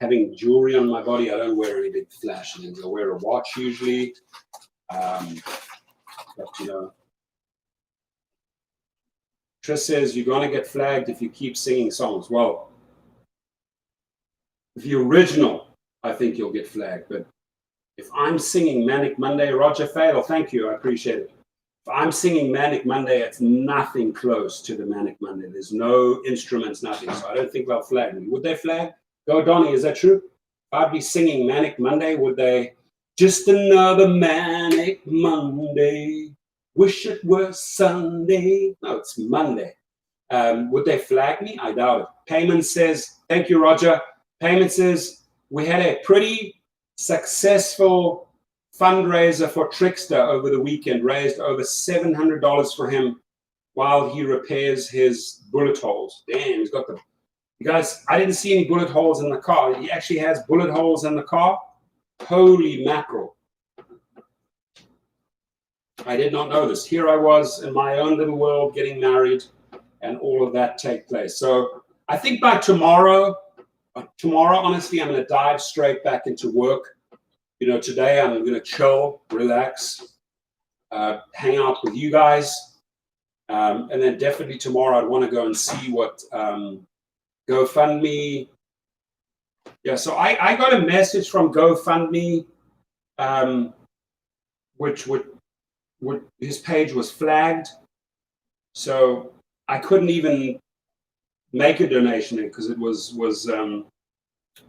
A: having jewelry on my body. I don't wear any big flashy things. I wear a watch usually. But Tris says you're going to get flagged if you keep singing songs. Well, if you're original, I think you'll get flagged. But if I'm singing Manic Monday, Roger Fadel, thank you, I appreciate it. If I'm singing Manic Monday, it's nothing close to the Manic Monday. There's no instruments, nothing. So I don't think they'll flag me. Would they flag? Go, Donnie, is that true? If I'd be singing Manic Monday, would they Just another manic Monday. Wish it were Sunday. No, it's Monday. Would they flag me? I doubt it. Payment says, thank you, Roger. Payment says, we had a pretty successful fundraiser for Trickster over the weekend, raised over $700 for him while he repairs his bullet holes. Damn, he's got the... You guys, I didn't see any bullet holes in the car. He actually has bullet holes in the car. Holy mackerel. I did not know this. Here I was in my own little world getting married and all of that take place. So I think by tomorrow, honestly, I'm going to dive straight back into work. You know, today I'm going to chill, relax, hang out with you guys. And then definitely tomorrow I'd want to go and see what GoFundMe. Yeah, so I got a message from GoFundMe, which his page was flagged. So I couldn't even make a donation because it was I'm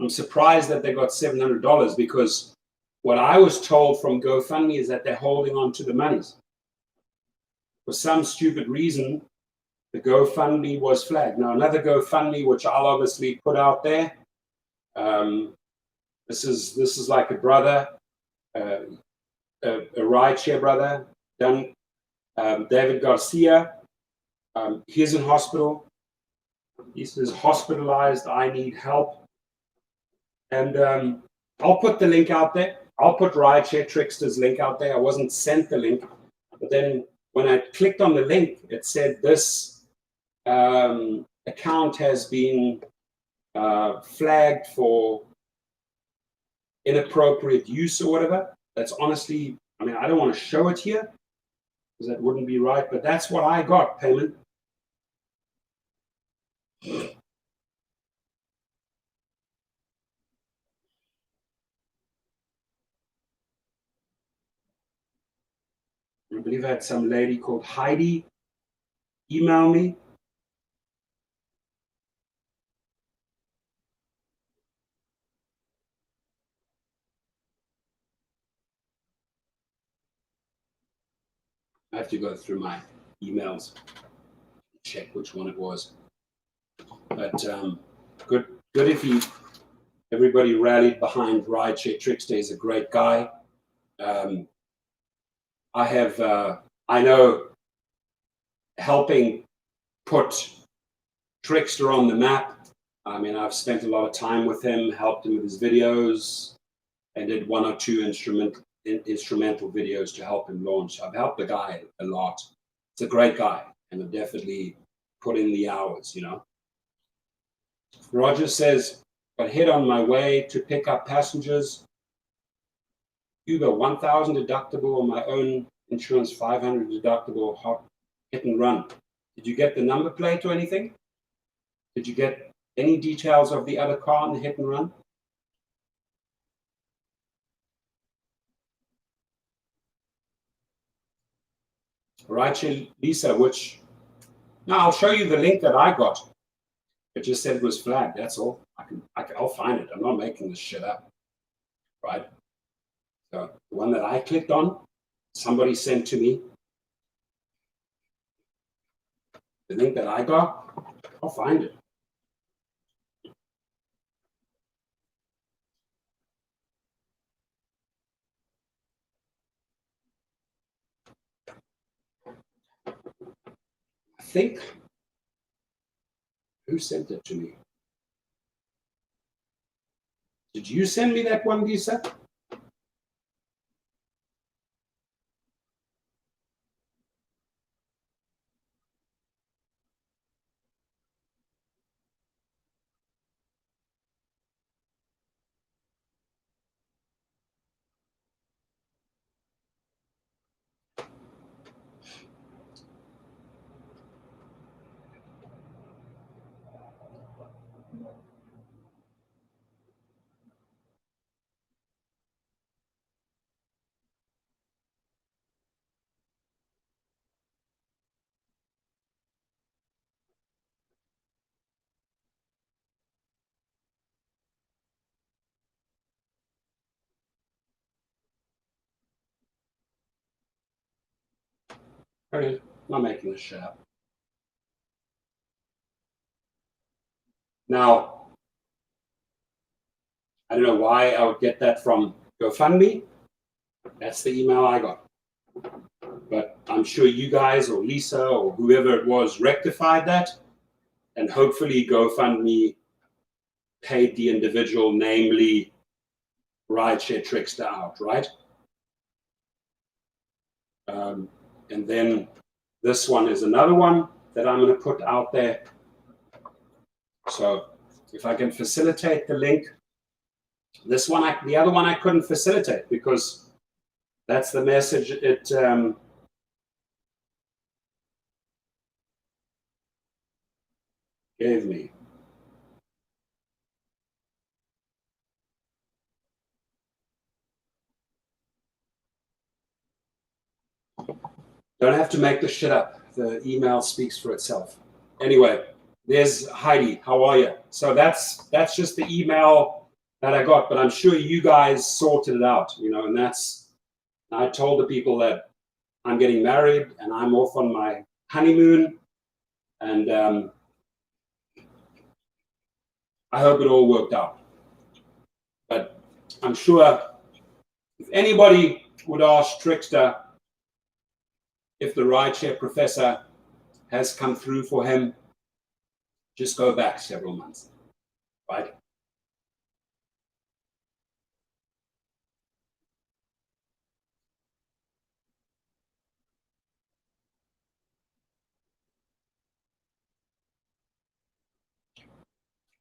A: surprised that they got $700 because what I was told from GoFundMe is that they're holding on to the monies. For some stupid reason, the GoFundMe was flagged. Now, another GoFundMe, which I'll obviously put out there. This is like a brother, a rideshare brother, David Garcia. He's in hospital. He says, hospitalized, I need help. And I'll put the link out there. I'll put Rideshare Trickster's link out there. I wasn't sent the link. But then when I clicked on the link, it said this account has been flagged for inappropriate use or whatever. That's honestly, I mean, I don't want to show it here because that wouldn't be right. But that's what I got, Payment. I believe I had some lady called Heidi email me. I have to go through my emails, check which one it was. But good if everybody rallied behind Rideshare Trickster. He's a great guy. I know helping put Trickster on the map. I mean, I've spent a lot of time with him, helped him with his videos, and did one or two instrumental videos to help him launch. I've helped the guy a lot. It's a great guy, and I've definitely put in the hours, you know. Roger says, but head on my way to pick up passengers. Uber 1,000 deductible on my own insurance, 500 deductible, hot hit and run. Did you get the number plate or anything? Did you get any details of the other car in the hit and run? Right, Lisa, which, now I'll show you the link that I got. It just said it was flagged, that's all. I'll find it. I'm not making this shit up, right? So the one that I clicked on, somebody sent to me. The link that I got, I'll find it. I think, who sent it to me? Did you send me that one, Lisa? Okay, I'm not making this shit up. Now, I don't know why I would get that from GoFundMe. That's the email I got. But I'm sure you guys or Lisa or whoever it was rectified that. And hopefully GoFundMe paid the individual, namely Rideshare Trickster, out, right? And then this one is another one that I'm going to put out there. So if I can facilitate the link, this one, the other one I couldn't facilitate because that's the message it gave me. Don't have to make this shit up. The email speaks for itself. Anyway, there's Heidi. How are you? So that's just the email that I got, but I'm sure you guys sorted it out, you know, and I told the people that I'm getting married and I'm off on my honeymoon, and I hope it all worked out. But I'm sure if anybody would ask Trickster if the rideshare professor has come through for him, just go back several months, right?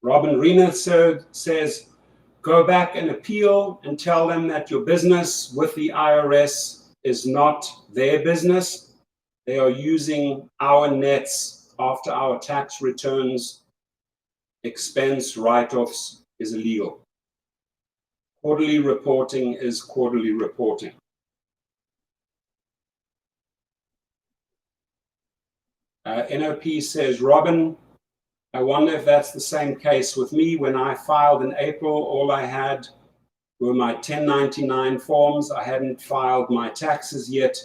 A: Robin Rena says, go back and appeal and tell them that your business with the IRS is not their business. They are using our nets after our tax returns. Expense write-offs is illegal. Quarterly reporting is quarterly reporting. NOP says, Robin, I wonder if that's the same case with me. When I filed in April, all I had were my 1099 forms. I hadn't filed my taxes yet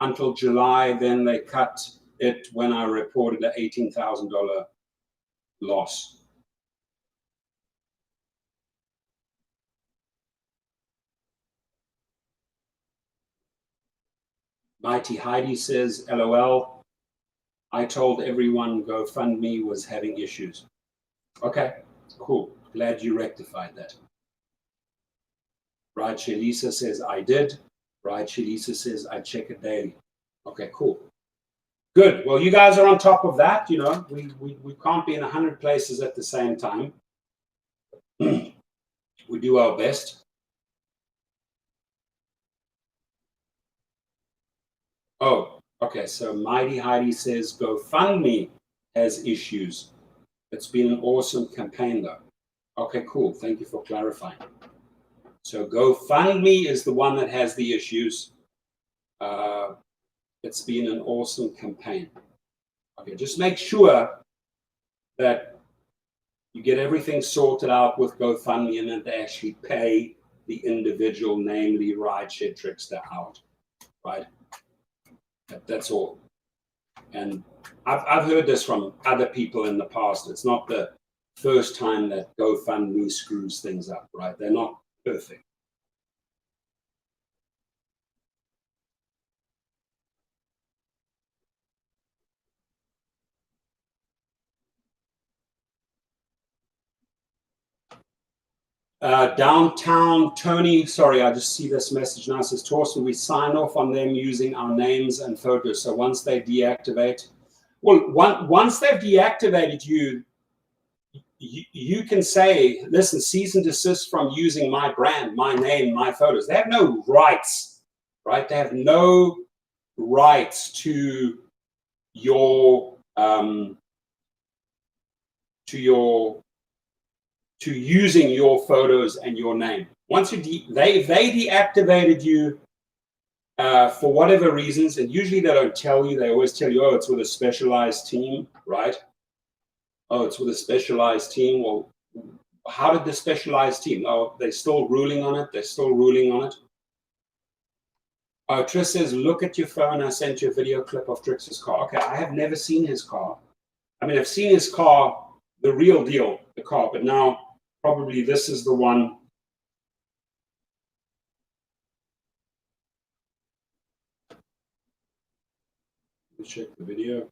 A: until July. Then they cut it when I reported an $18,000 loss. Mighty Heidi says, LOL. I told everyone GoFundMe was having issues. Okay, cool. Glad you rectified that. Rideshare Lisa says, I did. Rideshare Lisa says, I check it daily. Okay, cool. Good. Well, you guys are on top of that. You know, we can't be in 100 places at the same time. We do our best. Oh, okay. So Mighty Heidi says, GoFundMe has issues. It's been an awesome campaign, though. Okay, cool. Thank you for clarifying. So GoFundMe is the one that has the issues. It's been an awesome campaign. Okay, just make sure that you get everything sorted out with GoFundMe and then they actually pay the individual, namely Rideshare Trickster, out, right? That's all. And I've heard this from other people in the past. It's not the first time that GoFundMe screws things up, right? They're not perfect. Downtown Tony, sorry, I just see this message now. It says, Torsten, we sign off on them using our names and photos. So once they deactivate, well, once they've deactivated you can say, listen, cease and desist from using my brand, my name, my photos. They have no rights, right? They have no rights to your to using your photos and your name. Once you they deactivated you for whatever reasons, and usually they don't tell you. They always tell you, oh, it's with a specialized team, right? Oh, it's with a specialized team. Well, how did the specialized team? Oh, they're still ruling on it. They're still ruling on it. Oh, Trish says, look at your phone. I sent you a video clip of Trix's car. Okay, I have never seen his car. I mean, I've seen his car, the real deal, the car, but now probably this is the one. Let's check the video.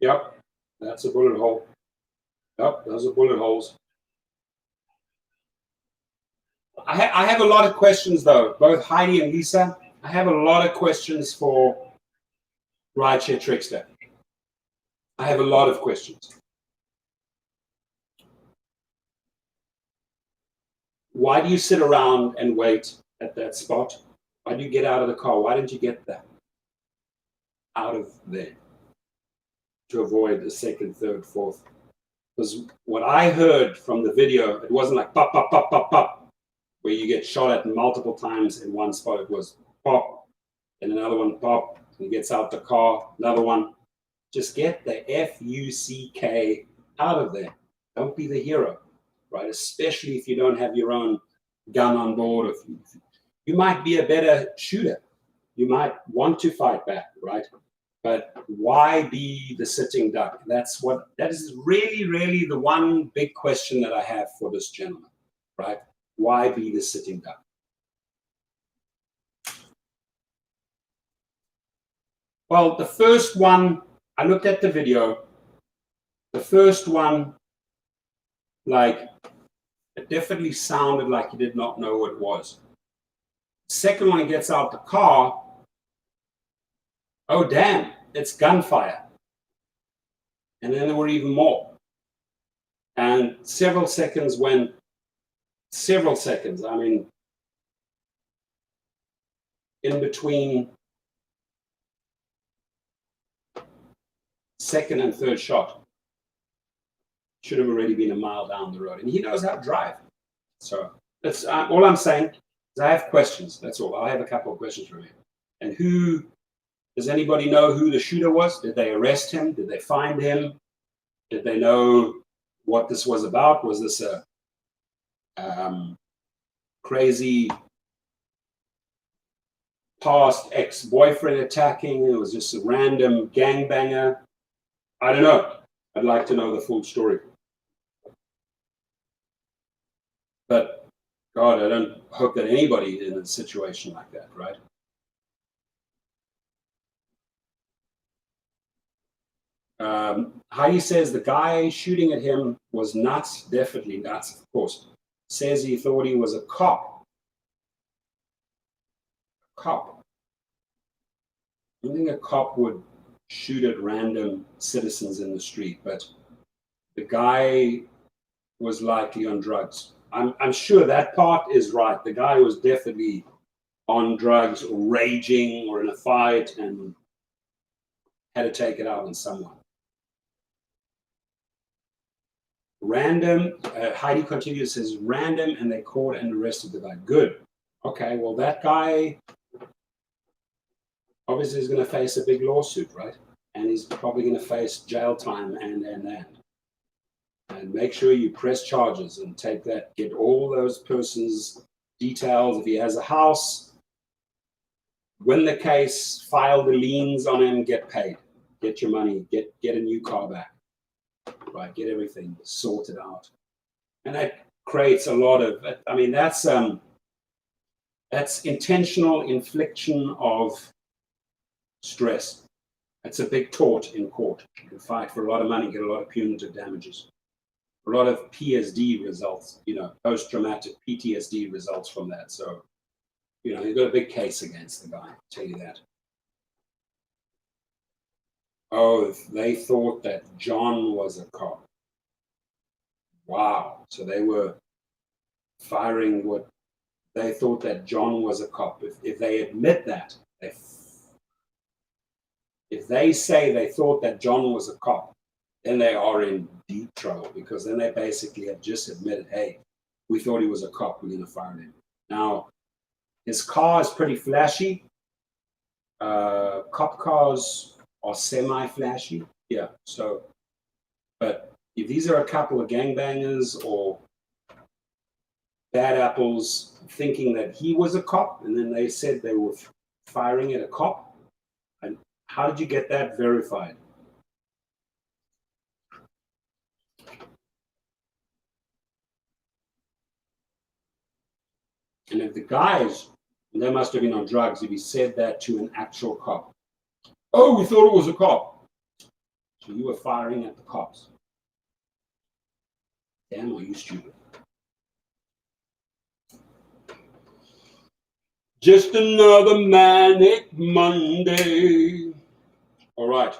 A: Yep, that's a bullet hole. Yep, those are bullet holes. I have a lot of questions, though, both Heidi and Lisa. I have a lot of questions for Rideshare Trickster. I have a lot of questions. Why do you sit around and wait at that spot? Why do you get out of the car? Why didn't you get that out of there to avoid the second, third, fourth? Because what I heard from the video, it wasn't like pop, pop, pop, pop, pop, where you get shot at multiple times in one spot. It was pop, and another one pop, and he gets out the car, another one. Just get the F-U-C-K out of there. Don't be the hero, right? Especially if you don't have your own gun on board. If you might be a better shooter. You might want to fight back, right? But why be the sitting duck? That is really, really the one big question that I have for this gentleman, right? Why be the sitting duck? Well, the first one, I looked at the video. The first one, like, it definitely sounded like he did not know what it was. Second one, he gets out the car. Oh, damn, it's gunfire. And then there were even more. And several seconds, I mean, in between second and third shot, should have already been a mile down the road. And he knows how to drive. So that's all I'm saying is I have questions. That's all. I have a couple of questions for you. And does anybody know who the shooter was? Did they arrest him? Did they find him? Did they know what this was about? Was this a crazy past ex-boyfriend attacking? It was just a random gangbanger. I don't know. I'd like to know the full story. But God, I don't hope that anybody in a situation like that, right? Heidi says the guy shooting at him was nuts, definitely nuts, of course. Says he thought he was a cop. I don't think a cop would shoot at random citizens in the street, but the guy was likely on drugs. I'm sure that part is right. The guy was definitely on drugs or raging or in a fight and had to take it out on someone. Random, Heidi continues, says random, and they caught and arrested the guy. Good. Okay, well, that guy obviously is going to face a big lawsuit, right? And he's probably going to face jail time and. And make sure you press charges and take that, get all those persons' details. If he has a house, win the case, file the liens on him, get paid, get your money, get a new car back, right? Get everything sorted out. And that creates a lot of, I mean, that's intentional infliction of stress. It's a big tort in court. You can fight for a lot of money, get a lot of punitive damages. A lot of PSD results, post-traumatic PTSD results from that. So, you've got a big case against the guy, I'll tell you that. Oh, they thought that John was a cop. Wow. So they were firing what they thought that John was a cop. If they admit that, if they say they thought that John was a cop, then they are in deep trouble, because then they basically have just admitted, hey, we thought he was a cop, we're going to fire him. Now, his car is pretty flashy. Cop cars are semi-flashy. Yeah, so, but if these are a couple of gangbangers or bad apples thinking that he was a cop, and then they said they were firing at a cop, and how did you get that verified? And if the guys, they must have been on drugs if he said that to an actual cop. Oh, we thought it was a cop. So you were firing at the cops. Damn, are you stupid? Just another manic Monday. All right.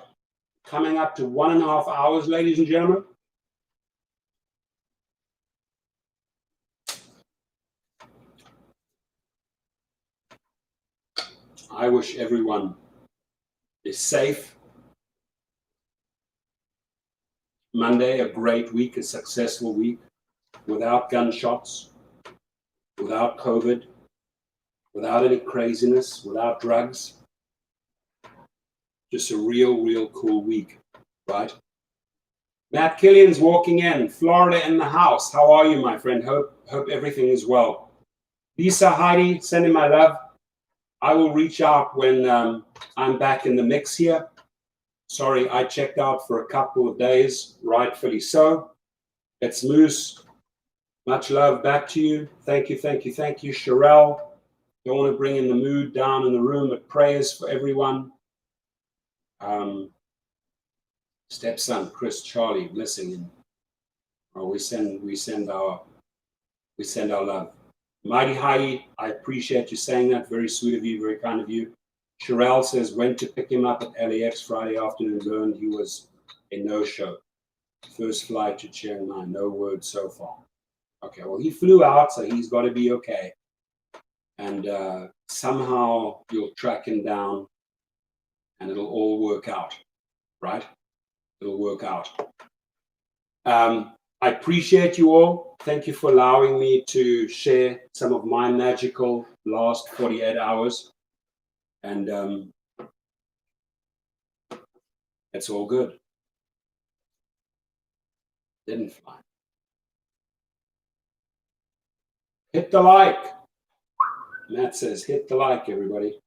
A: Coming up to 1.5 hours, ladies and gentlemen. I wish everyone is safe. Monday, a great week, a successful week, without gunshots, without COVID, without any craziness, without drugs. Just a real cool week, right? Matt Killian's walking in, Florida in the house. How are you, my friend? Hope everything is well. Lisa, Heidi, sending my love. I will reach out when I'm back in the mix here. Sorry, I checked out for a couple of days, rightfully so. It's Moose. Much love back to you. Thank you. Sherelle, don't want to bring in the mood down in the room, but prayers for everyone. Stepson, Chris, Charlie, blessing him. Oh, we send our love. Mighty Heidi, I appreciate you saying that. Very sweet of you, very kind of you. Sherelle says, went to pick him up at LAX Friday afternoon, learned he was a no-show. First flight to Chiang Mai, no word so far. Okay, well, he flew out, so he's got to be okay. And somehow you'll track him down and it'll all work out, right? It'll work out. I appreciate you all. Thank you for allowing me to share some of my magical last 48 hours. And it's all good. Didn't fly. Hit the like. Matt says, hit the like, everybody.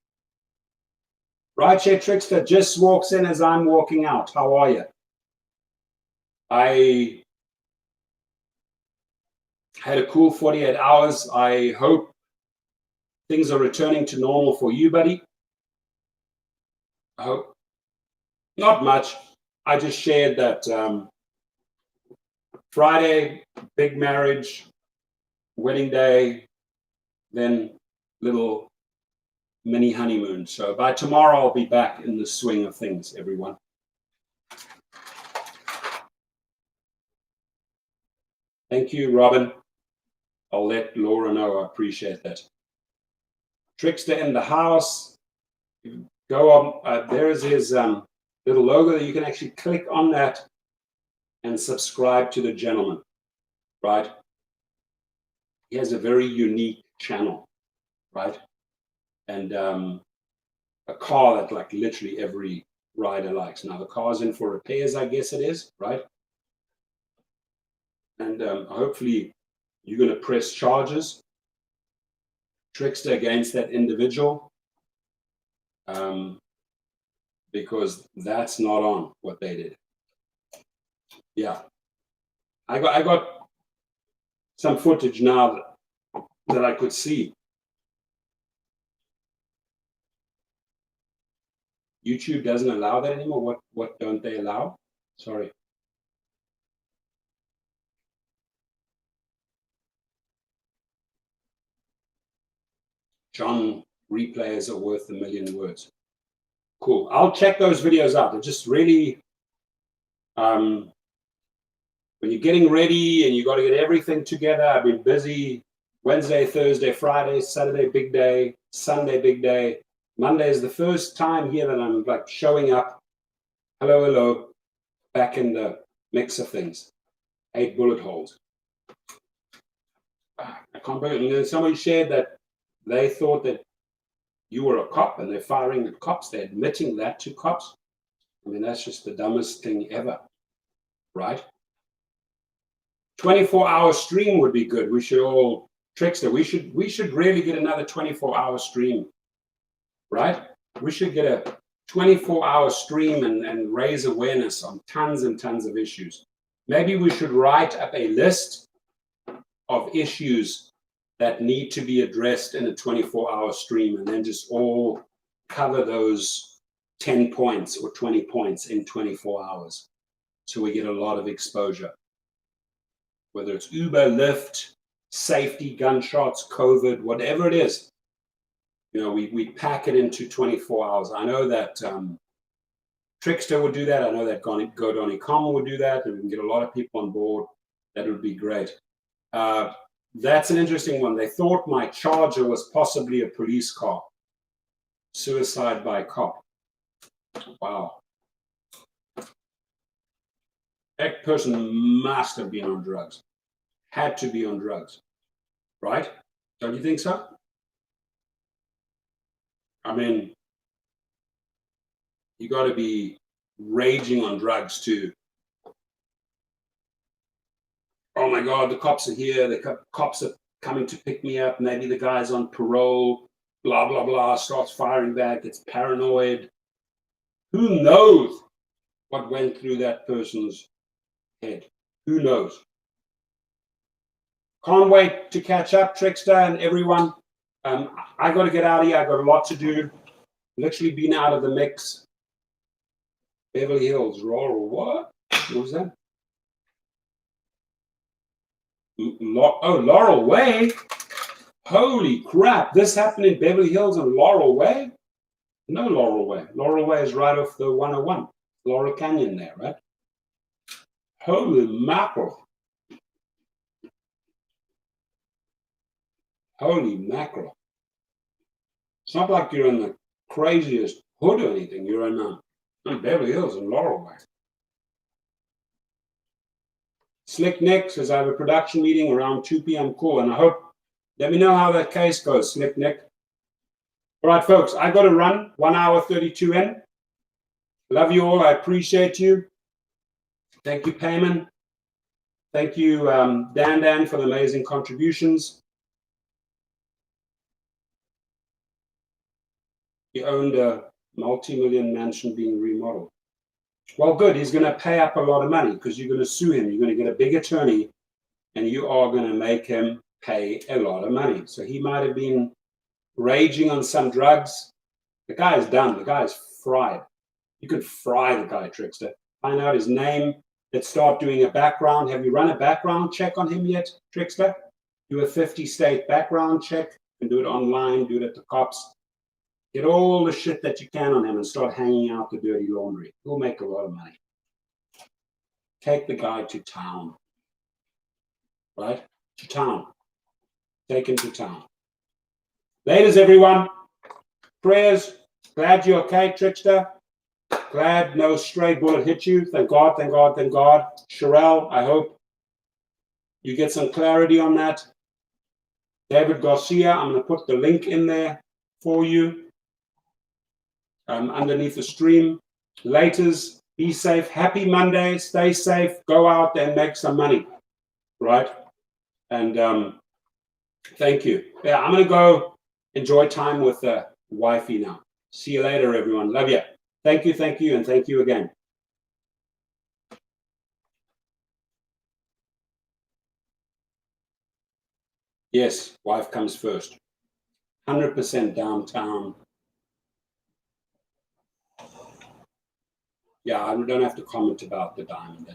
A: Rideshare Trickster just walks in as I'm walking out. How are you? I had a cool 48 hours. I hope things are returning to normal for you, buddy. I hope. Not much. I just shared that Friday, big marriage, wedding day, then little mini honeymoon. So by tomorrow, I'll be back in the swing of things, everyone. Thank you, Robin. I'll let Laura know. I appreciate that. Trickster in the house. Go on. There is his little logo that you can actually click on that and subscribe to the gentleman, right? He has a very unique channel, right? And a car that like literally every rider likes. Now the car's in for repairs, I guess it is, right? And hopefully you're going to press charges, Trickster, against that individual, because that's not on what they did. Yeah, I got some footage now that I could see. YouTube doesn't allow that anymore. What don't they allow? Sorry. John, replays are worth 1,000,000 words. Cool. I'll check those videos out. They're just really, when you're getting ready and you got to get everything together. I've been busy Wednesday, Thursday, Friday, Saturday, big day. Sunday, big day. Monday is the first time here that I'm like showing up. Hello, hello. Back in the mix of things. 8 bullet holes. I can't believe it. Somebody shared that they thought that you were a cop and they're firing at cops. They're admitting that to cops. I mean, that's just the dumbest thing ever, right? 24-hour stream would be good. We should all, Trickster, we should really get another 24-hour stream, right? We should get a 24-hour stream and raise awareness on tons and tons of issues. Maybe we should write up a list of issues that need to be addressed in a 24-hour stream and then just all cover those 10 points or 20 points in 24 hours. So we get a lot of exposure. Whether it's Uber, Lyft, safety, gunshots, COVID, whatever it is, you know, we pack it into 24 hours. I know that Trickster would do that. I know that GoDonnyCom would do that. And we can get a lot of people on board. That would be great. That's an interesting one. They thought my Charger was possibly a police car. Suicide by cop. Wow. That person must have been on drugs. Had to be on drugs. Right? Don't you think so? I mean, you got to be raging on drugs too. Oh my God, the cops are here. The cops are coming to pick me up. Maybe the guy's on parole. Blah, blah, blah. Starts firing back. Gets paranoid. Who knows what went through that person's head? Who knows? Can't wait to catch up, Trickster and everyone. I got to get out of here. I got a lot to do. Literally been out of the mix. Beverly Hills, Laurel, what? What was that? Laurel Way? Holy crap. This happened in Beverly Hills and Laurel Way? No Laurel Way. Laurel Way is right off the 101. Laurel Canyon there, right? Holy mackerel. Holy mackerel. It's not like you're in the craziest hood or anything. You're in Beverly Hills and Laurel Way. Slick Nick says, I have a production meeting around 2 p.m. Cool, and I hope, let me know how that case goes, Slick Nick. All right, folks, I got to run 1 hour 32 in. Love you all. I appreciate you. Thank you, Payman. Thank you, Dan, for the amazing contributions. He owned a multi-million mansion being remodeled. Well, good. He's going to pay up a lot of money because you're going to sue him. You're going to get a big attorney and you are going to make him pay a lot of money. So he might have been raging on some drugs. The guy is done. The guy is fried. You could fry the guy, Trickster. Find out his name. Let's start doing a background. Have you run a background check on him yet, Trickster? Do a 50-state background check. You can do it online. Do it at the cops. Get all the shit that you can on him and start hanging out the dirty laundry. He'll make a lot of money. Take the guy to town. Right? To town. Take him to town. Ladies, everyone. Prayers. Glad you're okay, Trickster. Glad no stray bullet hit you. Thank God, thank God, thank God. Sherelle, I hope you get some clarity on that. David Garcia, I'm going to put the link in there for you. Underneath the stream. Laters, be safe. Happy Monday. Stay safe. Go out and make some money. Right? And thank you. Yeah, I'm going to go enjoy time with wifey now. See you later, everyone. Love you. Thank you, and thank you again. Yes, wife comes first. 100% downtown. Yeah, I don't have to comment about the diamond.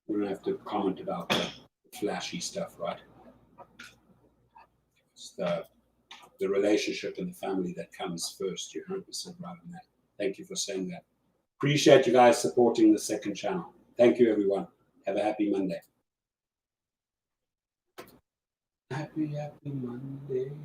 A: We don't have to comment about the flashy stuff, right? It's the relationship and the family that comes first. You're 100% right on that. Thank you for saying that. Appreciate you guys supporting the second channel. Thank you, everyone. Have a happy Monday. Happy Monday.